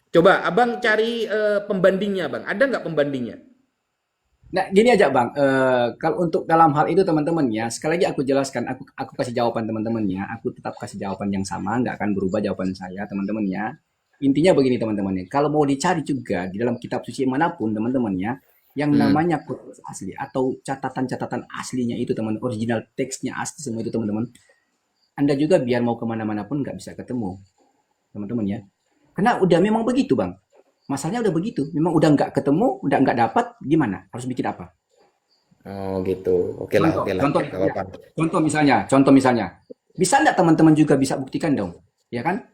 Coba Abang cari pembandingnya, Bang. Ada nggak pembandingnya? Nah, gini aja Bang, kalau untuk dalam hal itu teman-teman ya, sekali lagi aku jelaskan, aku kasih jawaban teman-teman ya, aku tetap kasih jawaban yang sama, nggak akan berubah jawaban saya teman-teman ya. Intinya begini teman-teman ya, kalau mau dicari juga di dalam kitab suci manapun teman-teman ya, yang Hmm. namanya kodeks asli atau catatan-catatan aslinya itu teman, original teksnya asli semua itu teman-teman, Anda juga biar mau kemana-mana pun nggak bisa ketemu teman-teman ya. Karena udah memang begitu Bang, masalahnya udah begitu, memang udah nggak ketemu, udah nggak dapat, gimana? Harus bikin apa? Oh gitu. Contoh, Oke lah, contoh, nggak ya. apa-apa. Contoh misalnya. Bisa enggak teman-teman juga bisa buktikan dong? Ya kan?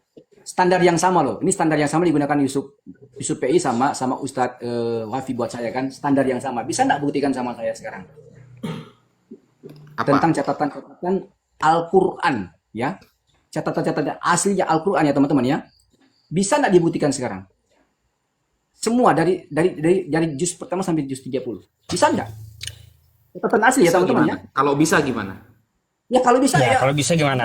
Standar yang sama loh. Ini standar yang sama digunakan Yusuf Yusuf PI sama Ustadz Wafi buat saya kan. Standar yang sama. Bisa enggak buktikan sama saya sekarang? Tentang Apa? catatan-catatan Al-Quran. Ya. Catatan-catatan aslinya Al-Quran ya teman-teman ya. Bisa enggak dibuktikan sekarang? Semua dari juz pertama sampai juz 30. Bisa enggak? Catatan asli ya Bisa teman-teman ya. gimana? Kalau bisa gimana? Ya kalau bisa Ya, ya. kalau bisa gimana?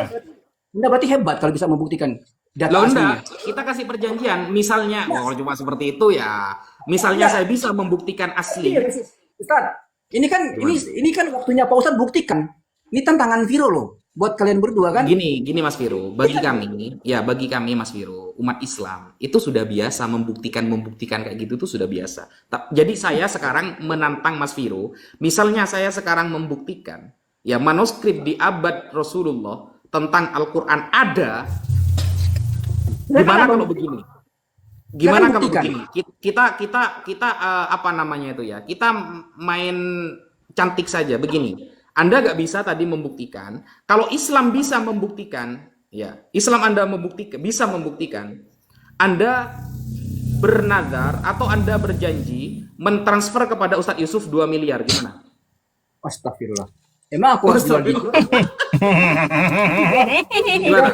Anda berarti hebat kalau bisa membuktikan Loh data aslinya. enggak, kita kasih perjanjian. Misalnya, kalau cuma seperti itu ya, misalnya Enggak, saya bisa membuktikan ini asli. Ustaz, ini kan ini Gimana? ini kan waktunya Pak Ustaz buktikan. Ini tantangan Viro loh buat kalian berdua kan? Gini Mas Viro, bagi kami Mas Viro, umat Islam itu sudah biasa membuktikan kayak gitu tuh sudah biasa. Jadi saya sekarang menantang Mas Viro, misalnya saya sekarang membuktikan ya manuskrip di abad Rasulullah tentang Al-Qur'an ada, Silakan gimana abang kalau buktikan. begini? Silakan Gimana kalau buktikan. begini? Kita apa namanya itu ya? Kita main cantik saja begini. Anda nggak bisa tadi membuktikan. Kalau Islam bisa membuktikan, ya Islam Anda bisa membuktikan. Anda bernadar atau Anda berjanji mentransfer kepada Ustadz Yusuf 2 miliar gimana? Astagfirullah. Emang aku harus jual ginjal? Astagfirullah. Gimana?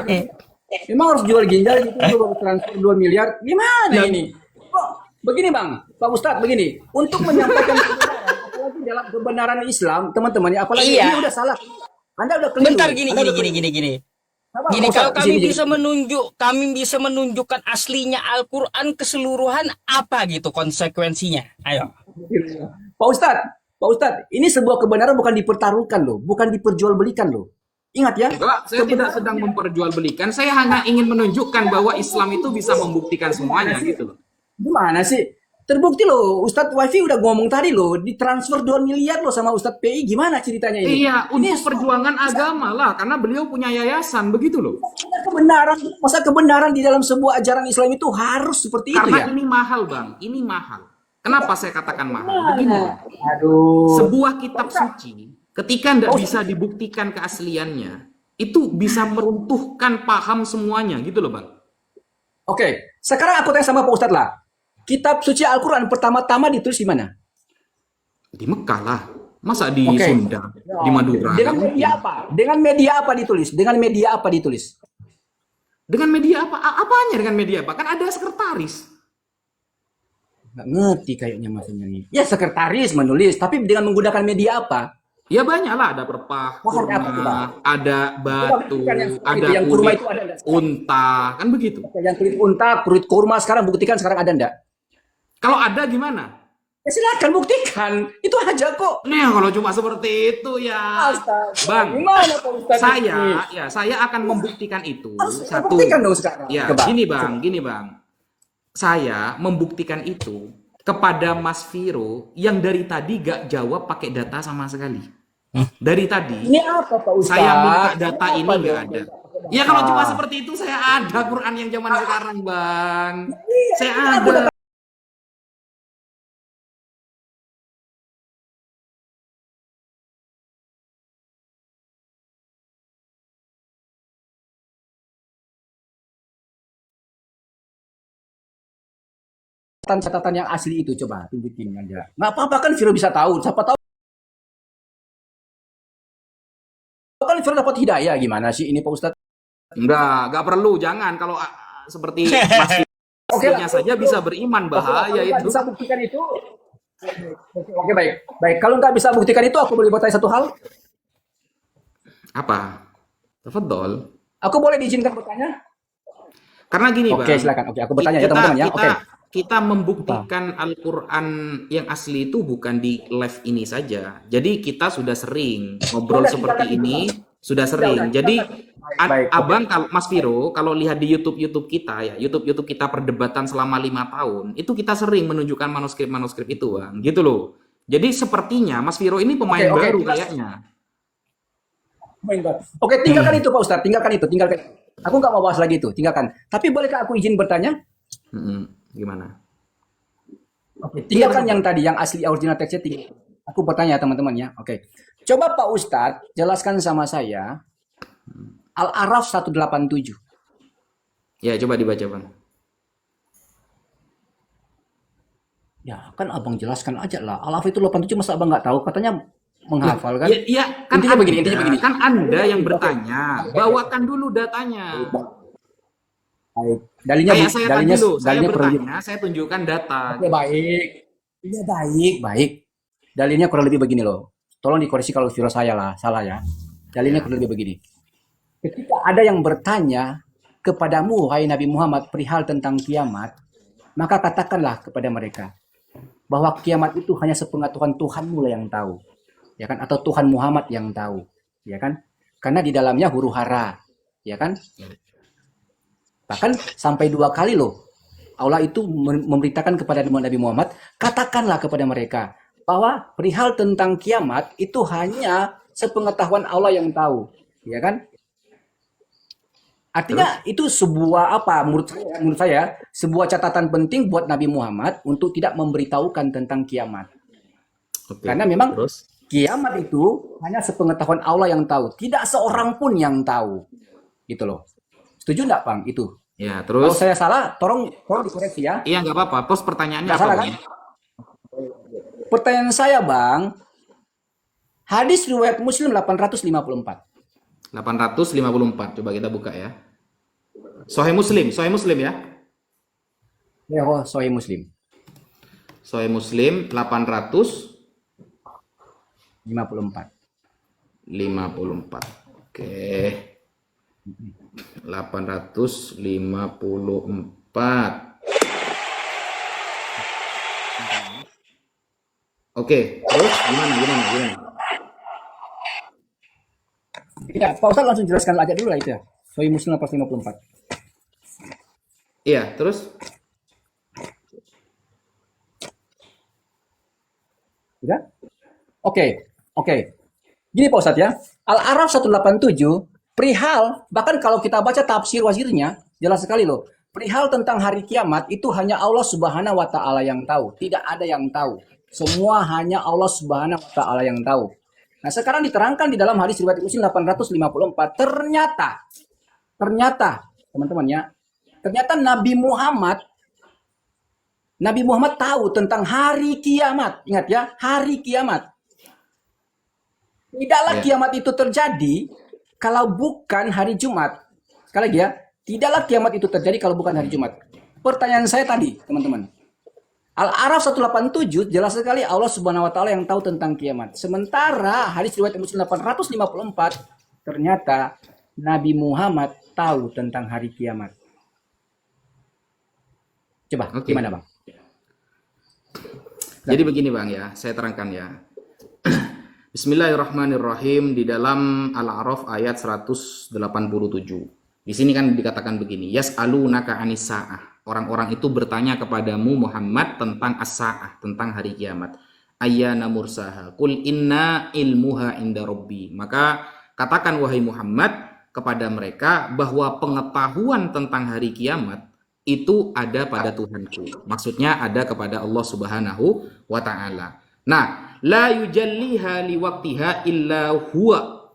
Emang harus jual ginjal gitu untuk baru transfer 2 miliar? Gimana Nah, ini? Kok begini Bang, Pak Ustadz begini. Untuk menyampaikan kebenaran, apalagi dalam kebenaran Islam, teman-teman ya, apalagi ini Iya. udah salah. Anda udah keliru. Bentar gini Anda gini udah gini keliru. gini gini. Apa, Gini, Pak kalau Ustadz? Di sini, kami bisa menunjukkan aslinya Al-Quran keseluruhan, apa gitu konsekuensinya? Ayo. Pak Ustadz, Pak Ustadz, ini sebuah kebenaran bukan dipertaruhkan loh, bukan diperjualbelikan loh. Ingat ya, enggak, saya tidak kebenaran sedang memperjualbelikan. Saya hanya ingin menunjukkan bahwa Islam itu bisa membuktikan semuanya gitu loh. gimana sih? Terbukti loh, Ustadz Wifi udah ngomong tadi loh, ditransfer 2 miliar loh sama Ustadz PI, gimana ceritanya ini? Iya, Ini untuk perjuangan agama lah, karena beliau punya yayasan begitu loh. kebenaran, masa kebenaran di dalam sebuah ajaran Islam itu harus seperti itu Karena ya? ini mahal, Bang. Ini mahal. Kenapa saya katakan mahal? Begini, Bang. Aduh. Sebuah kitab suci, ketika tidak bisa dibuktikan keasliannya, itu bisa meruntuhkan paham semuanya gitu loh, Bang. Oke, sekarang aku tanya sama Pak Ustadz lah. Kitab suci Al-Quran pertama-tama ditulis di mana? Di Mekah lah. Masa di Oke. Sunda, di Madura? Dengan Nggak mungkin. media apa? Dengan media apa ditulis? Dengan media apa ditulis? Dengan media apa? Apanya dengan media apa? Kan ada sekretaris. Nggak ngerti kayaknya maksudnya ini. Ya sekretaris menulis, tapi dengan menggunakan media apa? Ya banyak lah, ada perpah, Bahan apa tuh, Bang? kurma, ada batu, buktikan yang seperti ada itu, yang kurma kulit itu ada nggak sekarang? unta, kan begitu. Yang kulit unta, kulit kurma sekarang buktikan sekarang ada enggak? Kalau ada gimana? Ya silakan buktikan. Itu aja kok. Nih kalau cuma seperti itu ya, Astaga. Bang. Gimana Pak Ustadz ini? Saya akan membuktikan itu. Harus Satu, buktikan dong sekarang. ya Coba. gini bang. Saya membuktikan itu kepada Mas Viro yang dari tadi gak jawab pakai data sama sekali. Dari tadi Ini apa Pak Ustadz? saya minta data Apa ini nggak dong? ada. Ya kalau cuma seperti itu saya ada Quran yang zaman sekarang bang. Saya ada. catatan yang asli itu coba tunjukin aja. Nggak apa-apa kan Viro bisa tahu. Siapa tahu kan Viro dapat hidayah gimana sih ini Pak Ustadz? Enggak perlu, jangan. Kalau seperti masih Oke lah. aslinya saja bisa beriman, bahaya Kalau nggak itu. bisa buktikan itu. Oke, baik. Baik, kalau nggak bisa buktikan itu aku boleh bertanya satu hal. Apa? Tafadhol. Aku boleh diizinkan bertanya? Karena gini, Bang. Oke, silakan. Oke, aku bertanya ya teman-teman ya. Oke. Kita membuktikan Al-Quran yang asli itu bukan di live ini saja. Jadi kita sudah sering ngobrol Udah, seperti tinggalkan ini, itu, sudah sering. udah, Jadi Baik, Abang, kalau Mas Viro, kalau lihat di YouTube kita ya, YouTube kita perdebatan selama 5 tahun, itu kita sering menunjukkan manuskrip itu, Bang. Gitu loh. Jadi sepertinya Mas Viro ini pemain Oke, baru jelas. kayaknya. Oke, tinggalkan itu Pak Ustadz, tinggalkan itu. Aku nggak mau bahas lagi itu, tinggalkan. Tapi bolehkah aku izin bertanya? Gimana? Oke, tinggalkan yang tadi, yang asli original teksnya tinggal. Aku bertanya teman-teman ya. Oke. Coba Pak Ustadz jelaskan sama saya Al-A'raf 187. Ya, coba dibaca, Bang. Ya, kan Abang jelaskan aja lah. Al-A'raf itu 87 masa Abang nggak tahu? Katanya menghafal kan? Iya, kan Intinya begini. Kan Anda yang bertanya. Bawakan dulu datanya. Baik. Dalinya Kayak saya tadi loh, saya dalinya kurang bertanya, saya tunjukkan data. Oke, baik. Iya, baik. Dalilnya kurang lebih begini loh. Tolong dikoreksi kalau Viro saya lah, salah ya. Dalilnya kurang lebih begini. Ketika ada yang bertanya kepadamu, wahai Nabi Muhammad, perihal tentang kiamat, maka katakanlah kepada mereka bahwa kiamat itu hanya sepengetahuan Tuhanmu lah yang tahu, ya kan? Atau Tuhan Muhammad yang tahu, ya kan? Karena di dalamnya huru hara, ya kan? Bahkan sampai 2 kali loh Allah itu memberitakan kepada Nabi Muhammad, katakanlah kepada mereka bahwa perihal tentang kiamat itu hanya sepengetahuan Allah yang tahu, ya kan? Artinya itu sebuah apa? Menurut saya sebuah catatan penting buat Nabi Muhammad untuk tidak memberitahukan tentang kiamat. Oke. Karena memang Terus? kiamat itu hanya sepengetahuan Allah yang tahu, tidak seorang pun yang tahu, gitu loh. Setuju nggak, Bang? Itu. Ya, Kalau terus? saya salah, tolong dikoreksi ya. Iya, nggak apa-apa. Terus pertanyaannya Nggak apa, salah Bang? kan? Pertanyaan saya, Bang, hadis riwayat Muslim 854. 854. Coba kita buka ya. Sahih Muslim ya. Ya, Sahih Muslim Sahih Muslim 54. 54. Oke. 854. Oke, terus gimana? Ya, Pak Ustadz langsung jelaskan aja dulu lah itu ya. Sahih Muslim 854. Iya, terus? Sudah? Oke. Gini Pak Ustadz ya. Al-A'raf 187 perihal, bahkan kalau kita baca tafsir wazirnya, jelas sekali loh. Perihal tentang hari kiamat itu hanya Allah Subhanahu wa taala yang tahu, tidak ada yang tahu. Semua hanya Allah Subhanahu wa taala yang tahu. Nah, sekarang diterangkan di dalam hadis riwayat Muslim 854, ternyata teman-teman ya, ternyata Nabi Muhammad tahu tentang hari kiamat. Ingat ya, hari kiamat. Tidaklah kiamat itu terjadi kalau bukan hari Jumat. Sekali lagi ya, tidaklah kiamat itu terjadi kalau bukan hari Jumat. Pertanyaan saya tadi, teman-teman. Al-A'raf 187 jelas sekali Allah Subhanahu wa taala yang tahu tentang kiamat. Sementara hadis riwayat Muslim 854 ternyata Nabi Muhammad tahu tentang hari kiamat. Coba, gimana, Bang? Jadi begini, Bang ya, saya terangkan ya. Bismillahirrahmanirrahim, di dalam Al-A'raf ayat 187. Di sini kan dikatakan begini, yas'alunaka 'anis sa'ah. Orang-orang itu bertanya kepadamu Muhammad tentang as-sa'ah, tentang hari kiamat. Ayyana mursaha, qul inna ilmuha inda rabbi. Maka katakan wahai Muhammad kepada mereka bahwa pengetahuan tentang hari kiamat itu ada pada Tuhanku. Maksudnya ada kepada Allah Subhanahu wa taala. Nah, la yujalliha liwaqtiha illa huwa.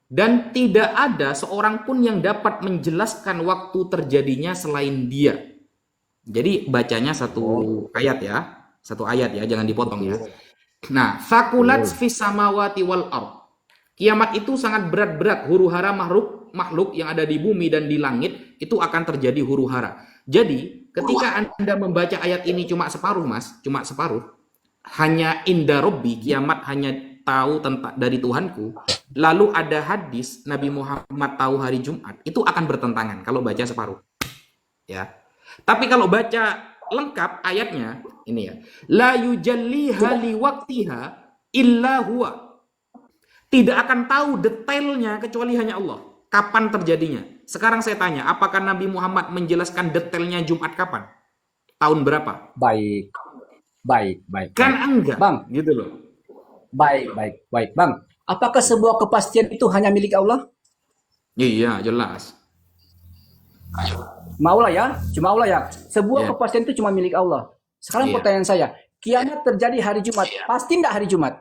Dan tidak ada seorang pun yang dapat menjelaskan waktu terjadinya selain Dia. Jadi bacanya satu ayat ya. Satu ayat ya, jangan dipotong ya. Nah, fakulat fis samawati wal ard. Kiamat itu sangat berat-berat, huru-hara makhluk yang ada di bumi dan di langit itu akan terjadi huru-hara. Jadi, ketika Anda membaca ayat ini cuma separuh, Mas, cuma separuh, hanya inda robbi, kiamat hanya tahu tentang dari Tuhanku, lalu ada hadis Nabi Muhammad tahu hari Jumat, itu akan bertentangan kalau baca separuh. Ya. Tapi kalau baca lengkap ayatnya, ini ya. La yujalliha liwaqtiha illa huwa. Tidak akan tahu detailnya kecuali hanya Allah. Kapan terjadinya? Sekarang saya tanya, apakah Nabi Muhammad menjelaskan detailnya Jumat kapan? Tahun berapa? Baik. Kan enggak, Bang, gitu loh. baik. Bang, apakah sebuah kepastian itu hanya milik Allah? Iya, jelas. Cuma Allah ya. Sebuah Iya. kepastian itu cuma milik Allah. Sekarang Iya. pertanyaan saya, kiamat terjadi hari Jumat, pasti enggak hari Jumat?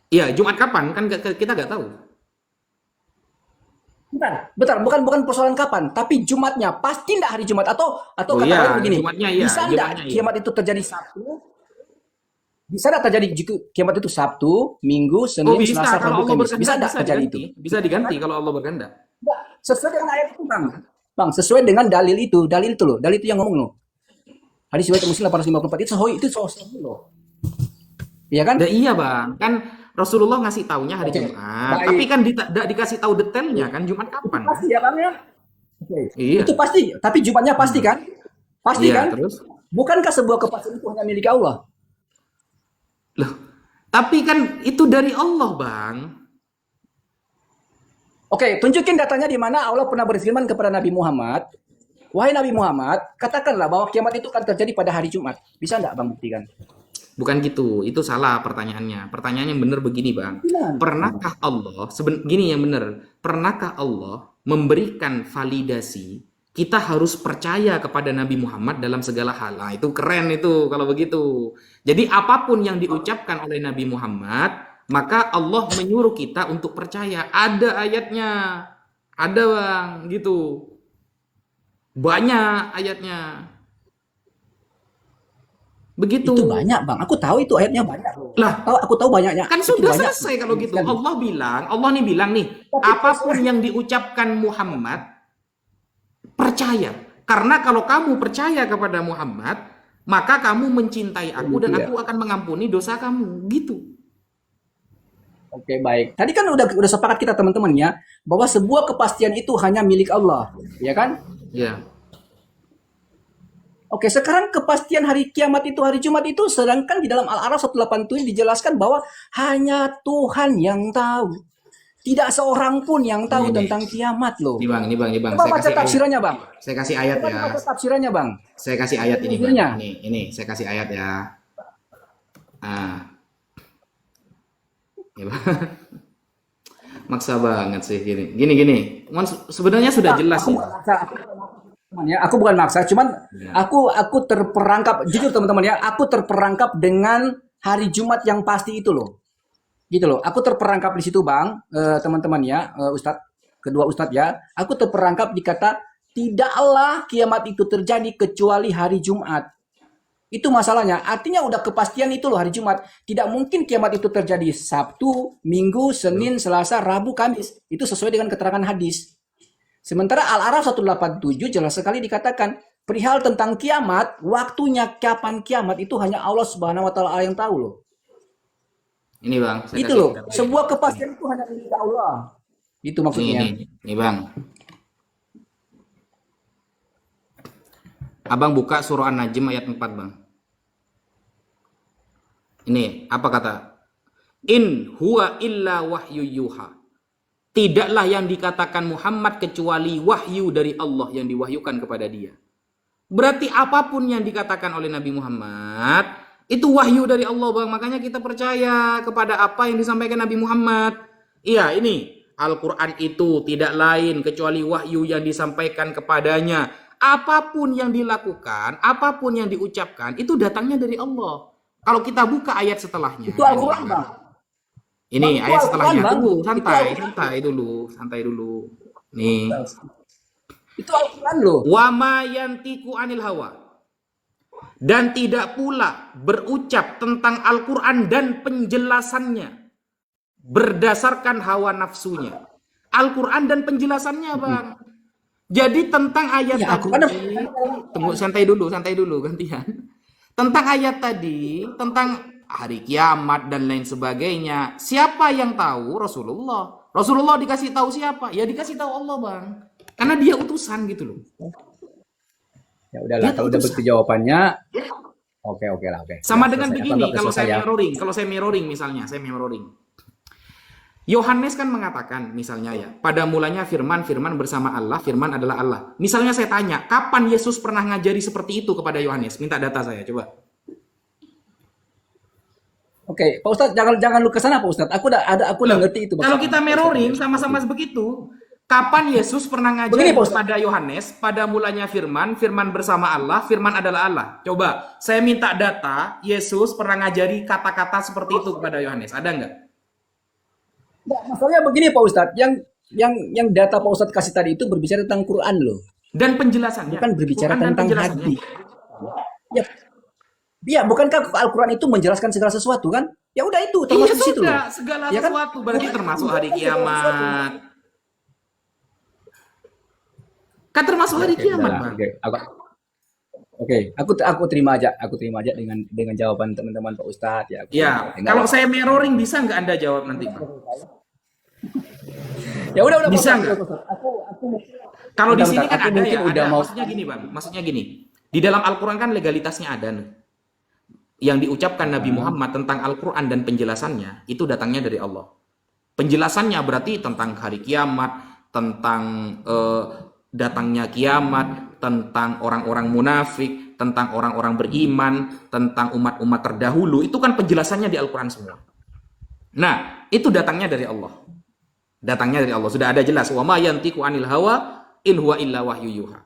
Iya, Jumat kapan? Kan kita nggak tahu. Bentar, bukan persoalan kapan, tapi Jumatnya pasti enggak hari Jumat atau Oh kata iya, lain begini. Jumatnya iya, Bisa enggak Jumatnya iya. kiamat itu terjadi Sabtu? Bisa enggak terjadi kiamat itu Sabtu, Minggu, Oh Senin, bisa, Selasa, kalau Rabu, Allah Kamis? Bisa berkehendak enggak bisa terjadi itu? diganti. Bisa diganti kalau Allah berkehendak. Enggak, sesuai dengan ayat itu, Bang. Bang, sesuai dengan dalil itu loh. Dalil itu yang ngomong loh. Hadis riwayat Muslim 854 itu sahih loh. Iya kan? Iya bang, kan Rasulullah ngasih taunya hari Jumat, baik. tapi kan tidak dikasih tahu detailnya kan Jumat kapan? Pasti ya, Bang ya? Oke. Iya. Itu pasti, tapi Jumatnya pasti kan? Pasti Iya, kan? terus? Bukankah sebuah kepastian itu hanya milik Allah? Loh, tapi kan itu dari Allah bang. Oke, tunjukin datanya di mana Allah pernah berfirman kepada Nabi Muhammad, wahai Nabi Muhammad, katakanlah bahwa kiamat itu akan terjadi pada hari Jumat. Bisa enggak Bang buktikan? Bukan gitu, itu salah pertanyaannya. Pertanyaannya yang benar begini bang. Gimana? Pernahkah Allah, gini yang benar, pernahkah Allah memberikan validasi kita harus percaya kepada Nabi Muhammad dalam segala hal? Nah, itu keren itu kalau begitu. Jadi apapun yang diucapkan oleh Nabi Muhammad, maka Allah menyuruh kita untuk percaya. Ada ayatnya, ada bang, gitu. Banyak ayatnya. Begitu. Itu banyak Bang, aku tahu itu ayatnya banyak loh. Lah, Aku tahu banyaknya. kan Itu sudah banyak. selesai kalau gitu. Sekali. Allah nih bilang nih, apapun yang diucapkan Muhammad, percaya. Karena kalau kamu percaya kepada Muhammad, maka kamu mencintai aku dan aku akan mengampuni dosa kamu. Gitu. Oke, baik. Tadi kan udah sepakat kita teman-teman ya, bahwa sebuah kepastian itu hanya milik Allah, ya kan? Ya. Oke, sekarang kepastian hari kiamat itu hari Jumat itu, sedangkan di dalam Al-A'raf 187 dijelaskan bahwa hanya Tuhan yang tahu. Tidak seorang pun yang tahu Ini. tentang kiamat loh. Ini bang. Coba baca tafsirannya, Bang. Saya kasih ayat Coba ya. baca tafsirannya, Bang. Saya kasih ayat ini Tafsirnya. bang. Ini saya kasih ayat ya. Ah. Ya, Bang. Maksa banget sih gini. Gini. Sebenarnya sudah jelas Aku ya. bukan maksa, aku bukan maksa, cuman aku terperangkap, jujur teman-teman ya, aku terperangkap dengan hari Jumat yang pasti itu loh. Gitu loh. Aku terperangkap di situ, Bang, teman-teman ya, kedua Ustadz ya. Aku terperangkap di kata tidaklah kiamat itu terjadi kecuali hari Jumat. Itu masalahnya. Artinya udah kepastian itu loh hari Jumat. Tidak mungkin kiamat itu terjadi Sabtu, Minggu, Senin, Selasa, Rabu, Kamis. Itu sesuai dengan keterangan hadis. Sementara Al-A'raf 187 jelas sekali dikatakan perihal tentang kiamat, waktunya kapan kiamat itu hanya Allah Subhanahu wa taala yang tahu loh. Ini bang. Saya Itu kasih loh. ayat. Sebuah kepastian itu hanya milik Allah. Itu maksudnya. Ini bang. Abang buka surah An-Najm ayat 4 bang. Ini apa kata? In huwa illa wahyu yuha. Tidaklah yang dikatakan Muhammad kecuali wahyu dari Allah yang diwahyukan kepada dia. Berarti apapun yang dikatakan oleh Nabi Muhammad itu wahyu dari Allah bang. Makanya kita percaya kepada apa yang disampaikan Nabi Muhammad. Iya ini Al-Quran itu tidak lain kecuali wahyu yang disampaikan kepadanya. Apapun yang dilakukan, apapun yang diucapkan itu datangnya dari Allah. Kalau kita buka ayat setelahnya. Itu Al-Quran, Bang. Ini Bang, ayat itu setelahnya. Al-Quran, Bang. Tunggu, Itu Al-Quran. santai dulu. Nih. Itu Al-Quran loh. Wa ma yantiku anil hawa. Dan tidak pula berucap tentang Al-Quran dan penjelasannya berdasarkan hawa nafsunya. Al-Quran dan penjelasannya, Bang. Jadi tentang ayat Ya, tadi, Al-Quran tunggu santai dulu gantian. Tentang ayat tadi, tentang hari kiamat dan lain sebagainya. Siapa yang tahu? Rasulullah. Rasulullah dikasih tahu siapa? Ya dikasih tahu Allah, Bang. Karena dia utusan gitu loh. ya udahlah, Dia kalau udah utusan. begitu jawabannya, oke lah, oke. Sama Ya, dengan selesai. begini, Anggap kalau selesai ya. kalau saya mirroring misalnya, saya mirroring. Yohanes kan mengatakan misalnya ya, pada mulanya firman bersama Allah, firman adalah Allah. Misalnya saya tanya, kapan Yesus pernah ngajari seperti itu kepada Yohanes? Minta data saya, coba. Oke, Pak Ustadz, jangan lu kesana Pak Ustadz. Aku udah ngerti itu. Kalau maksudnya. kita mirroring sama-sama begitu, kapan Yesus pernah ngajari Begini, Pak Ustadz. pada Yohanes, pada mulanya firman bersama Allah, firman adalah Allah. Coba, saya minta data, Yesus pernah ngajari kata-kata seperti itu kepada Yohanes. Ada nggak? Nah, masalahnya begini Pak Ustadz, yang data Pak Ustadz kasih tadi itu berbicara tentang Quran loh, Dan penjelasannya. bukan berbicara Quran dan tentang penjelasannya. hadis. Ya, bukankah Al-Quran itu menjelaskan segala sesuatu kan? Ya udah itu Iya termasuk di situ loh. sudah, segala Ya kan? sesuatu berarti termasuk hari kiamat. Kan termasuk hari kiamat, Udahlah, Bang. aku terima aja dengan jawaban teman-teman Pak Ustadz ya. Ya, Enggak kalau apa-apa. saya mirroring bisa nggak Anda jawab nanti, Bang? Ya udah Pak Bisa Ustadz, nggak? Pak Ustadz. Kalau di Bentar, sini kan aku ada mungkin ya, udah ada. mau. Maksudnya gini, Bang. Maksudnya gini. Di dalam Al-Quran kan legalitasnya ada nih. Yang diucapkan Nabi Muhammad tentang Al-Quran dan penjelasannya, itu datangnya dari Allah. Penjelasannya berarti tentang hari kiamat, tentang datangnya kiamat, tentang orang-orang munafik, tentang orang-orang beriman, tentang umat-umat terdahulu. Itu kan penjelasannya di Al-Quran semua. Nah, itu datangnya dari Allah. Datangnya dari Allah. Sudah ada jelas. Wa ma yantiqu anil hawa in huwa illa wahyu yuha.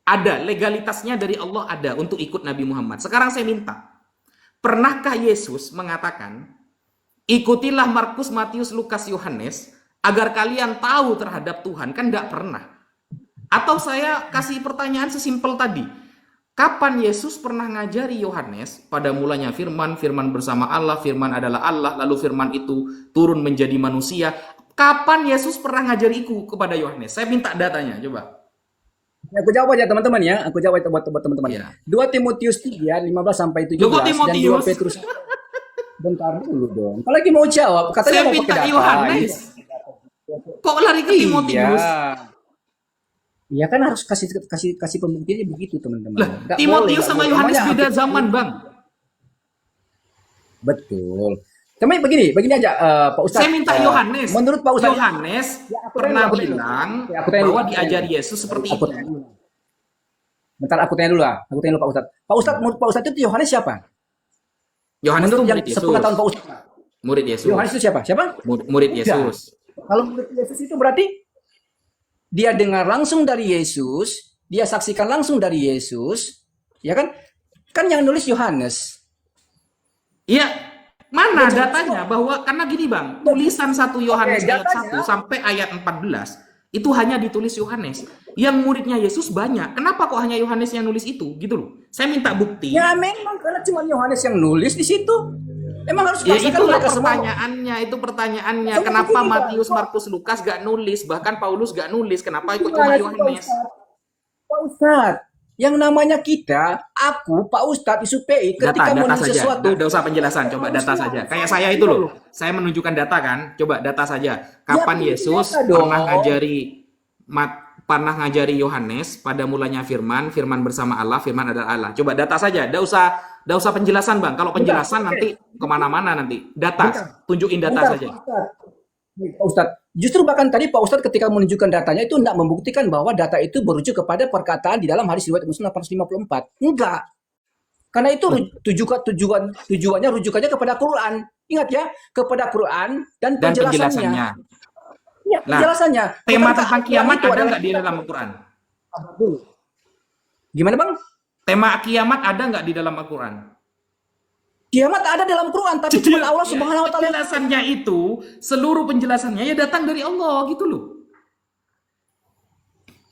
Ada, legalitasnya dari Allah ada untuk ikut Nabi Muhammad. Sekarang saya minta, pernahkah Yesus mengatakan, ikutilah Markus, Matius, Lukas, Yohanes, agar kalian tahu terhadap Tuhan? Kan tidak pernah. Atau saya kasih pertanyaan sesimpel tadi, kapan Yesus pernah ngajari Yohanes, pada mulanya firman bersama Allah, firman adalah Allah, lalu firman itu turun menjadi manusia. Kapan Yesus pernah ngajariku kepada Yohanes? Saya minta datanya, coba. Aku jawab aja teman-teman ya. Aku jawab buat teman-teman. Iya. 2 Timotius 3, 15 sampai 17 Loh, kok dan 2 Timotius? Petrus. Bentar dulu dong. Kalau lagi mau jawab, katanya Saya mau pakai minta data. Yohanes. Kok lari ke Timotius? Iya kan harus kasih pembuktiannya begitu teman-teman. Lah, Nggak Timotius boleh, sama nggak Yohanes boleh. beda Namanya zaman, Bang. Betul. Tapi begini aja Pak Ustadz. Saya minta Yohanes. Menurut Pak Ustadz, Yohanes aku pernah tanya, bilang aku tanya bahwa dulu. diajari Yesus seperti Aku itu. tanya dulu. Bentar aku tanya dulu lah. Aku tanya dulu Pak Ustadz. Pak Ustadz, menurut Pak Ustadz itu Yohanes siapa? Yohanes itu Menurut yang murid Yesus. sepengetahuan Pak Ustadz. Murid Yesus. Yohanes itu siapa? Siapa? Murid Yesus. Kalau murid Yesus itu berarti dia dengar langsung dari Yesus, dia saksikan langsung dari Yesus, ya kan? Kan yang nulis Yohanes. Iya, mana datanya bahwa karena gini, Bang, tulisan 1 Yohanes Oke, ayat datanya. 1 sampai ayat 14 itu hanya ditulis Yohanes. Yang muridnya Yesus banyak. Kenapa kok hanya Yohanes yang nulis itu? Gitu loh. Saya minta bukti. Ya memang karena cuma Yohanes yang nulis di situ. Emang harus Ya dipaksakan itulah mereka semua. pertanyaannya. Sama Kenapa begini, Pak. Matius, Markus, Lukas gak nulis? Bahkan Paulus gak nulis. Kenapa ikut Gimana cuma sih, Pak Yohanes? Ustadz? Pak Ustadz, yang namanya kita, aku, Pak Ustadz ISUPI, ketika Data menulis saja. sesuatu, Nggak usah penjelasan. Coba data saja. Kayak saya itu loh. Saya menunjukkan data kan. Coba data saja. Kapan Ya, Yesus data dong. pernah ngajari Yohanes pada mulanya firman bersama Allah, firman adalah Allah. Coba data saja. Nggak usah penjelasan, Bang. Kalau penjelasan nanti kemana-mana nanti. Data. Tunjukin data Bentar, saja. Pak Ustadz. Nih, Pak Ustadz, justru bahkan tadi Pak Ustadz ketika menunjukkan datanya itu tidak membuktikan bahwa data itu merujuk kepada perkataan di dalam hadis riwayat Muslim 854. Enggak. Karena itu tujuannya rujukannya kepada Quran. Ingat ya, kepada Quran dan Dan penjelasannya. penjelasannya. Ya, Nah, penjelasannya. Tema Bukankah tentang Al-Quran kiamat itu ada adalah- nggak di dalam Al-Quran? Gimana Bang? Tema kiamat ada nggak di dalam Al-Quran? Kiamat ada dalam Quran, tapi Jadi, cuma Allah Subhanahu wa taala. penjelasannya itu, seluruh penjelasannya ya datang dari Allah gitu loh.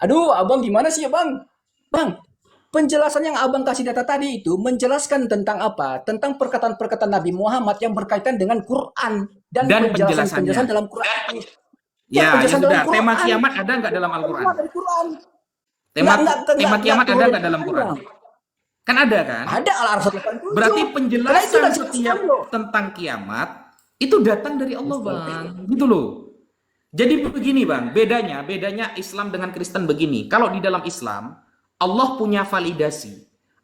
Aduh, abang gimana sih ya bang? Bang, penjelasan yang abang kasih data tadi itu menjelaskan tentang apa? Tentang perkataan-perkataan Nabi Muhammad yang berkaitan dengan Quran dan Dan penjelasan-penjelasan penjelasannya. dalam Quran. Ya, Ya, ya penjelasan dalam sudah. Tema Quran. kiamat ada nggak dalam Al-Quran? Keluar dari Quran. Tema tema kiamat ada turun nggak dalam Quran? Bang. Kan ada kan? Ada Al-Araf 87. Berarti Karena itu penjelasan udah jelas setiap sekali loh. tentang kiamat itu datang dari Allah, Bang. Gitu loh. Jadi begini, Bang, bedanya Islam dengan Kristen begini. Kalau di dalam Islam, Allah punya validasi.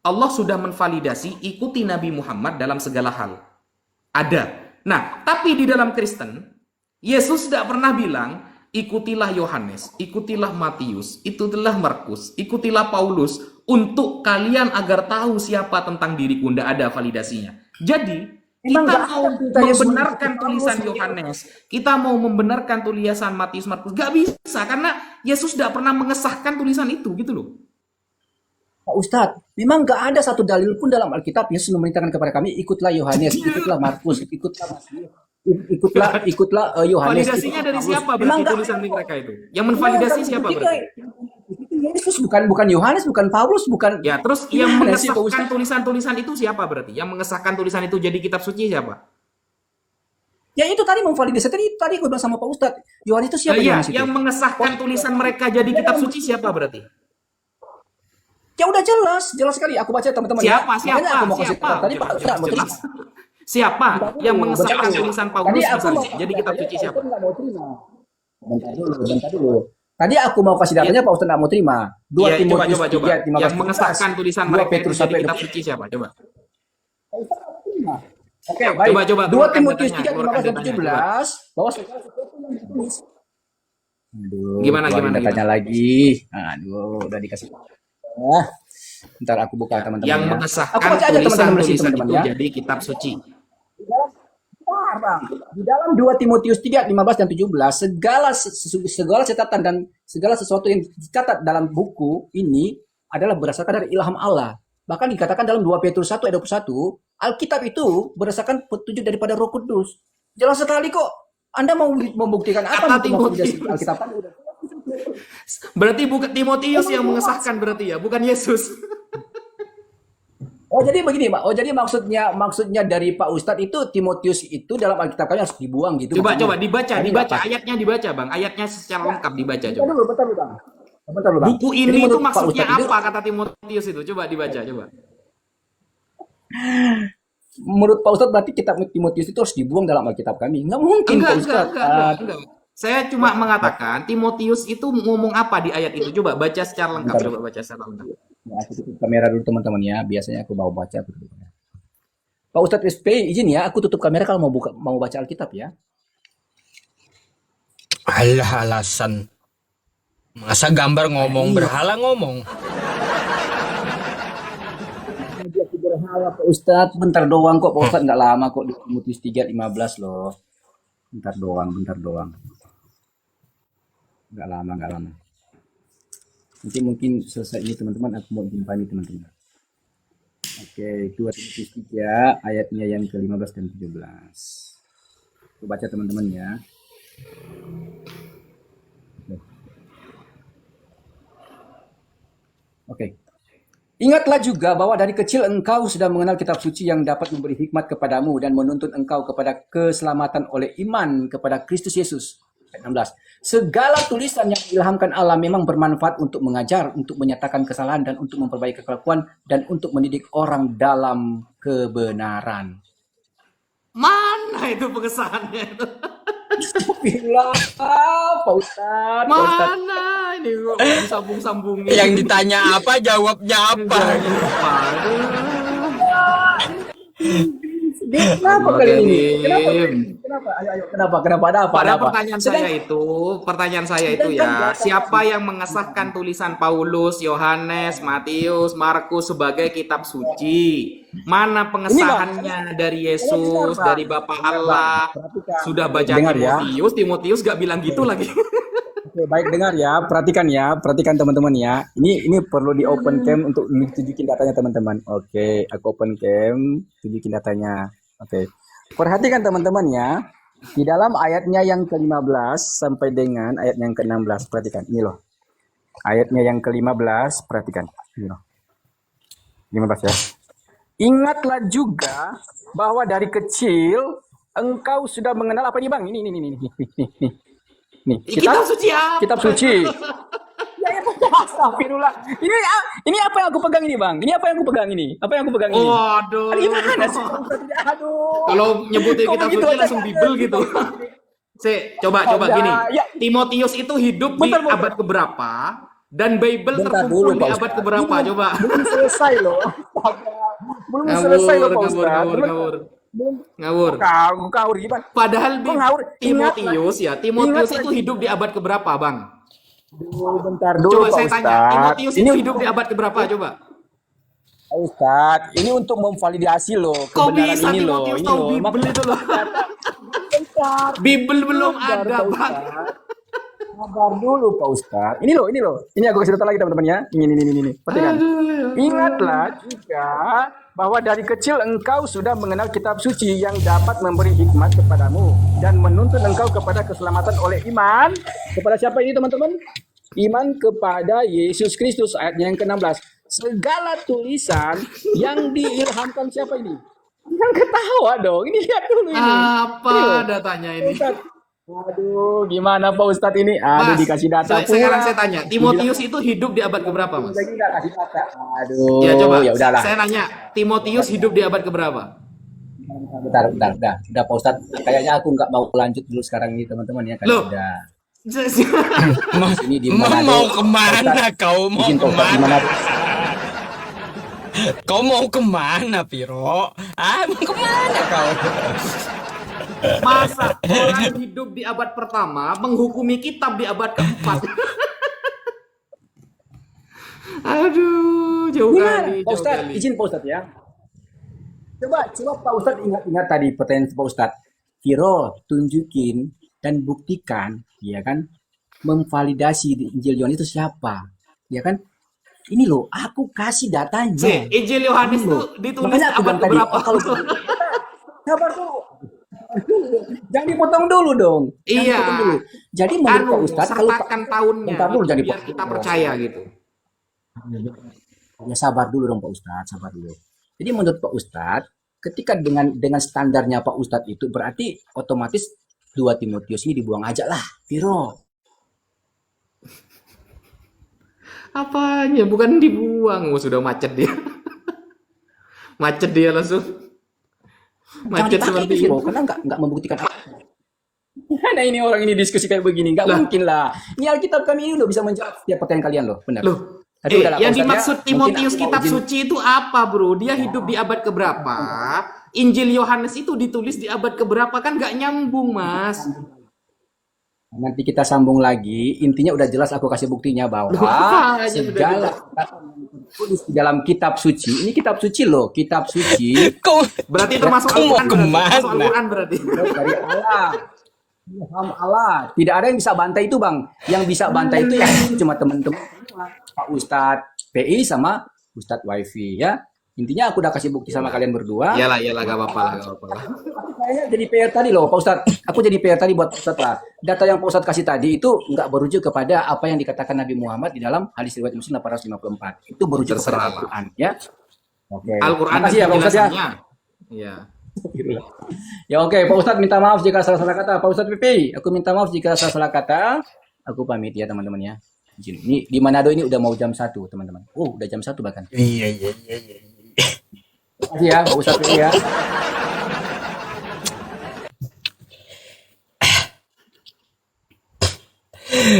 Allah sudah menvalidasi ikuti Nabi Muhammad dalam segala hal. Ada. Nah, tapi di dalam Kristen, Yesus tidak pernah bilang, ikutilah Yohanes, ikutilah Matius, ikutilah Markus, ikutilah Paulus, untuk kalian agar tahu siapa tentang diriku. Tidak ada validasinya. Jadi, Emang kita nggak mau ada ceritanya membenarkan seperti tulisan Paulus. Yohanes, kita mau membenarkan tulisan Matius, Markus, gak bisa, karena Yesus tidak pernah mengesahkan tulisan itu, gitu loh. Pak Ustadz, memang nggak ada satu dalil pun dalam Alkitab Yesus memerintahkan kepada kami, ikutlah Yohanes, ikutlah Markus, ikutlah Matius, ikutlah Yohanes. Validasinya dari Paulus. siapa Memang berarti nggak tulisan ada. mereka itu? Yang menvalidasi Memang siapa ketika berarti? itu Yesus bukan Yohanes, bukan Paulus, bukan. Ya, terus yang Gimana sih, Pak mengesahkan Ustadz? tulisan-tulisan itu siapa berarti? Yang mengesahkan tulisan itu jadi kitab suci siapa? Ya itu tadi memvalidasi tadi gue bilang sama Pak Ustadz. Yohanes itu siapa Iya, Yohanes itu? yang mengesahkan tulisan mereka jadi kitab suci siapa berarti? Ya udah jelas sekali. Aku baca teman-teman ya. Siapa? Makanya aku mau kasih Siapa? tahu. Tadi Pak Jelas, Ustadz mau jelas. terima. Siapa yang mengesahkan Bentar dulu. tulisan Tadi Paulus aku mau jadi kitab suci Pak siapa? Ustadz nggak mau terima. Bentar dulu. Tadi aku mau kasih datanya Pak Ustadz nggak mau terima. 2 Iya, coba, Timotius coba. 3, 15, Yang mengesahkan tulisan 2 mereka itu Petrus jadi 1, kitab suci siapa? Coba. Oke, baik. Coba 2 keluarkan Timotius datanya, 3, 15 dan keluarkan 17 bahwa segala sesuatu yang ditulis. Aduh, Gimana, keluarin gimana, datanya gimana? lagi. Aduh, udah dikasih. Ntar aku buka teman-teman Yang ya. Aku mengesahkan baca aja teman-teman di sini tulisan-tulisan teman-teman itu ya. jadi kitab suci. Bentar, Bang. Di dalam 2 Timotius 3, 15 dan 17, segala catatan dan segala sesuatu yang dicatat dalam buku ini adalah berdasarkan dari ilham Allah. Bahkan dikatakan dalam 2 Petrus 1 ayat 21, Alkitab itu berdasarkan petunjuk daripada Roh Kudus. Jelas sekali kok. Anda mau membuktikan apa Kata untuk memvalidasi Timotius. Alkitab kan udah. Berarti bukan Timotius yang mengesahkan berarti ya, bukan Yesus. Oh jadi begini, Pak. Oh jadi maksudnya dari Pak Ustadz itu Timotius itu dalam Alkitab kami harus dibuang gitu. Coba maksudnya. dibaca, Tadi dibaca nggak pas. ayatnya dibaca, Bang. Ayatnya secara lengkap dibaca Bentar coba. dulu, bentar dulu, Bang. Bentar dulu, Bang. Buku Jadi ini itu menurut Pak maksudnya Ustadz itu, apa kata Timotius itu? Coba dibaca, coba. menurut Pak Ustadz berarti kitab Timotius itu harus dibuang dalam Alkitab kami. Nggak mungkin Pak Ustadz. Enggak. Saya cuma mengatakan Timotius itu ngomong apa di ayat itu. Coba baca secara lengkap, Bentar. coba baca secara lengkap. Ya, aku tutup kamera dulu teman-teman ya. Biasanya aku mau baca. Aku tutup kamera. Pak Ustadz SP izin ya, aku tutup kamera kalau mau baca Alkitab ya. Alah, alasan. Masa gambar ngomong, Iya. berhala ngomong. Dia berhala Pak Ustadz. Bentar doang kok Pak Ustadz, nggak lama kok di Timotius 3:15 loh. Bentar doang. Nggak lama. Nanti mungkin selesai ini teman-teman, aku mau izin pamit teman-teman. Oke, 2 Timotius 3 ayatnya yang ke-15 dan 17. Aku baca teman-teman ya. Oke. Ingatlah juga bahwa dari kecil engkau sudah mengenal kitab suci yang dapat memberi hikmat kepadamu dan menuntun engkau kepada keselamatan oleh iman kepada Kristus Yesus. Ayat 16. Segala tulisan yang diilhamkan Allah memang bermanfaat untuk mengajar, untuk menyatakan kesalahan dan untuk memperbaiki kelakuan dan untuk mendidik orang dalam kebenaran. Mana itu pengesahannya itu? Bila Pak Ustadz, Pak Ustadz. Mana ini kok disambung-sambungin? Yang ditanya apa, jawabnya apa. Aduh. Kenapa kali ini? Kenapa? Ayo, kenapa? Ada apa? Pada Ada apa? pertanyaan saya itu ya, siapa yang mengesahkan tulisan Paulus, Yohanes, Matius, Markus sebagai kitab suci? Mana pengesahannya dari Yesus, dari Bapa Allah? Sudah baca Dengar ya. Timotius gak bilang gitu lagi. Oke, baik dengar ya, perhatikan teman-teman ya. Ini perlu di open cam untuk tunjukin datanya teman-teman. Oke, aku open cam, tunjukin datanya. Oke, perhatikan teman-teman ya. Di dalam ayatnya yang ke-15 sampai dengan ayat yang ke-16, perhatikan ini loh. Ayatnya yang ke-15, perhatikan. 15 ya. Ingatlah juga bahwa dari kecil engkau sudah mengenal apa nih Bang? Ini. Nih, Kitab suci apa? kitab suci. Ya, astagfirullah. Ini apa yang aku pegang ini, Bang? Ini apa yang aku pegang ini? Apa yang aku pegang ini? Waduh. Gimana sih? Aduh. Kalau nyebutin Kok kitab begitu suci aja? langsung Bible gitu. Coba gini. Ya. Timotius itu hidup di Bentar. abad keberapa? Dan Bible Bentar terkumpul dulu, di Pak abad Ustaz. keberapa? Ini Coba. belum selesai loh. Belum selesai loh, Pak Ustaz. Ngawur. Ngawur gimana? Padahal Kok ngawur? Timotius Ingat itu lagi. hidup di abad keberapa, Bang? Bentar dulu, Coba Pak saya Ustaz. tanya, Timotius Ini itu hidup di abad keberapa? Coba. Pak Ustaz, ini untuk memvalidasi loh Kok kebenaran bisa ini loh. Timotius Ini tahu loh. Bible itu loh? Bentar. Bible belum Sabar, ada, Pak Bang. Ustaz. Sabar dulu, Pak Ustaz. Ini loh. Ini aku kasih data lagi teman-teman ya. Ini. Perhatikan. Ingatlah juga bahwa dari kecil engkau sudah mengenal kitab suci yang dapat memberi hikmat kepadamu dan menuntun engkau kepada keselamatan oleh iman. Kepada siapa ini teman-teman? Iman kepada Yesus Kristus, ayatnya yang ke-16. Segala tulisan yang diilhamkan siapa ini? Yang ketawa dong. Ini lihat dulu ini. Apa Ini loh. datanya ini? Ustaz. Aduh, gimana Pak Ustadz ini? Aduh, Mas, dikasih data sekarang pula. saya tanya, Timotius itu hidup di abad keberapa, Mas? Lagi nggak kasih data. Aduh, Ya coba, ya udahlah. saya nanya, Timotius hidup di abad keberapa? Bentar, udah Pak Ustadz. Kayaknya aku nggak mau lanjut dulu sekarang ini teman-teman ya. Karena Loh. udah. Ma- Ini di Ma- Manado. mau kemana kau? Mau Izin Pak Ustadz, di kemana? Manado. Kau mau kemana, Piro? Mau kemana kau? Masa orang hidup di abad pertama menghukumi kitab di abad keempat? Aduh, jauh Gimana, kali, Pak jauh Ustadz? kali. Izin Pak Ustadz ya. Coba Pak Ustadz ingat tadi pertanyaan Pak Ustadz. Kiro, tunjukin dan buktikan, ya kan, memvalidasi di Injil Yohanes itu siapa, ya kan? Ini loh, aku kasih datanya. Injil Yohanes Ini itu loh. ditulis Makanya aku abad bilang tadi, keberapa? kalau sabar dulu. Jangan dipotong dulu dong. Jangan Iya. dipotong dulu. Jadi menurut Pak Ustadz, kalau sertakan tahunnya, bentar dulu, jangan biar dipotong. kita percaya gitu. Ya sabar dulu dong Pak Ustadz, sabar dulu. Jadi menurut Pak Ustadz, ketika dengan standarnya Pak Ustadz itu berarti otomatis 2 Timotius ini dibuang aja lah, Viro. Apanya? Bukan dibuang, sudah macet dia. Macet dia langsung. Jangan Macet dipakai seperti Viro, itu. karena nggak membuktikan apa. Nah ini orang ini diskusi kayak begini, nggak mungkin lah. Ini Alkitab kami ini udah bisa menjawab setiap pertanyaan kalian loh, benar. Loh, Tapi udahlah, yang Pak Ustadz, dimaksud ya, Timotius mungkin aku kitab mau izin. suci itu apa, bro? Dia hidup di abad keberapa? Injil Yohanes itu ditulis di abad keberapa? Kan nggak nyambung, Mas. Nanti kita sambung lagi. Intinya udah jelas aku kasih buktinya bahwa Apa aja segala kata yang ditulis di dalam kitab suci, ini kitab suci loh, kitab suci Kau Berarti termasuk Kau mau Al-Quran berarti. kemana? Termasuk Al-Quran berarti. dari Allah. Ilham Allah. Tidak ada yang bisa bantai itu, Bang. Yang bisa bantai itu ya cuma teman-teman semua. Pak Ustadz PI sama Ustadz Wifi ya. Intinya aku udah kasih bukti sama kalian berdua. Iyalah, gak apa-apa lah, gak apa-apa lah. Kayaknya jadi PR tadi loh, Pak Ustadz. Aku jadi PR tadi buat Pak Ustadz lah. Data yang Pak Ustadz kasih tadi itu nggak berujuk kepada apa yang dikatakan Nabi Muhammad di dalam hadis riwayat Muslim 854. Itu berujuk Terserah kepada lah. Al-Quran ya. Oke. Al-Quran Makasih ya Pak Ustadz ya. penjelasannya. Iya. Ya oke, Pak Ustadz minta maaf jika salah-salah kata. Pak Ustadz Pipi, aku minta maaf jika salah-salah kata. Aku pamit ya teman-teman ya. Izin. Ini di Manado ini udah mau jam 1 teman-teman. Oh, udah jam 1 bahkan. Iya. Terima kasih ya, Pak Ustadz Pipi ya.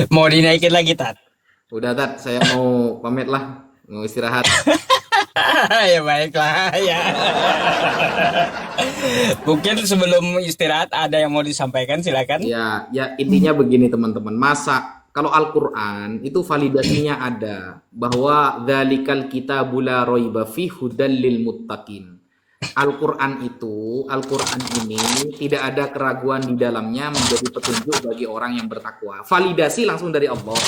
Mau dinaikin lagi, Tat? Udah, Tat. Saya mau pamit lah. Mau istirahat. Ya baiklah ya. Mungkin sebelum istirahat ada yang mau disampaikan, silakan. Ya, intinya begini teman-teman. Masa kalau Al-Quran itu validasinya ada bahwa dzalikal kitabul la raiba fi hudal lil muttaqin. Al-Quran ini tidak ada keraguan di dalamnya, menjadi petunjuk bagi orang yang bertakwa. Validasi langsung dari Allah.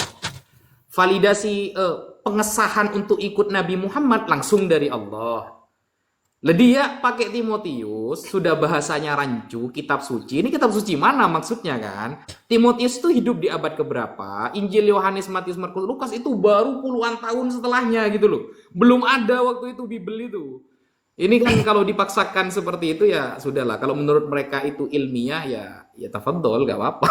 Validasi pengesahan untuk ikut Nabi Muhammad langsung dari Allah. Lah dia pakai Timotius, sudah bahasanya rancu, kitab suci. Ini kitab suci mana maksudnya kan? Timotius itu hidup di abad keberapa? Injil Yohanes, Matius, Markus, Lukas itu baru puluhan tahun setelahnya gitu loh. Belum ada waktu itu Bible itu. Ini kan kalau dipaksakan seperti itu ya sudahlah. Kalau menurut mereka itu ilmiah ya tafadhol, gak apa-apa.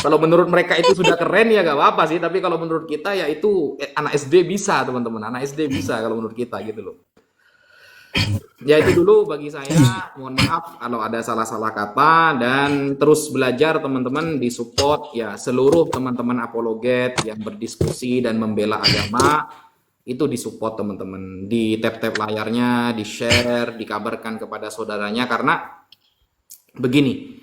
Kalau menurut mereka itu sudah keren ya gak apa-apa sih. Tapi kalau menurut kita ya itu anak SD bisa teman-teman. Anak SD bisa kalau menurut kita gitu loh. Ya itu dulu bagi saya, mohon maaf kalau ada salah-salah kata dan terus belajar teman-teman disupport ya seluruh teman-teman apologet yang berdiskusi dan membela agama itu disupport teman-teman, di tap-tap layarnya, di-share, dikabarkan kepada saudaranya karena begini,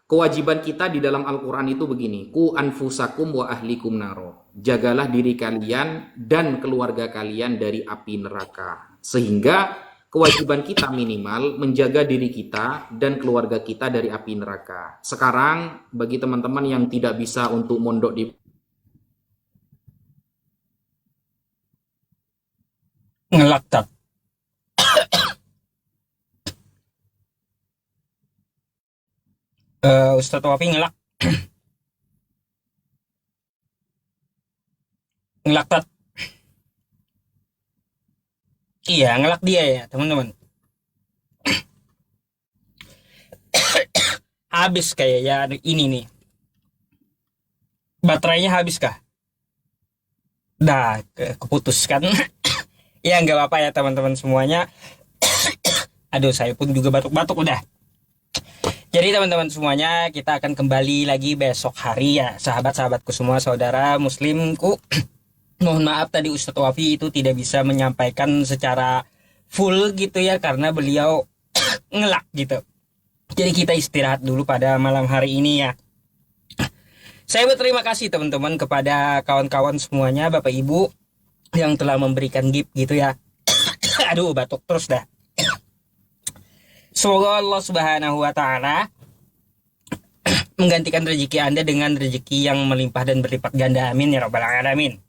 kewajiban kita di dalam Al-Quran itu begini, ku anfusakum wa ahlikum naro, jagalah diri kalian dan keluarga kalian dari api neraka, sehingga kewajiban kita minimal menjaga diri kita dan keluarga kita dari api neraka. Sekarang bagi teman-teman yang tidak bisa untuk mondok di Ngelak tak. Ustadz Wafi ngelak. Ngelak tak. Iya, ngelak dia ya, teman-teman. Habis kayak ya ini nih. Baterainya habis kah? Dah, keputus kan. Ya nggak apa-apa ya teman-teman semuanya. Aduh, saya pun juga batuk-batuk udah. Jadi teman-teman semuanya, kita akan kembali lagi besok hari ya, sahabat-sahabatku semua, saudara muslimku. Mohon maaf tadi Ustadz Wafi itu tidak bisa menyampaikan secara full gitu ya, karena beliau ngelak gitu. Jadi kita istirahat dulu pada malam hari ini ya. Saya berterima kasih teman-teman kepada kawan-kawan semuanya, Bapak Ibu yang telah memberikan gift gitu ya. Aduh, batuk terus dah. Semoga Allah Subhanahu wa taala menggantikan rezeki Anda dengan rezeki yang melimpah dan berlipat ganda. Amin ya rabbal alamin.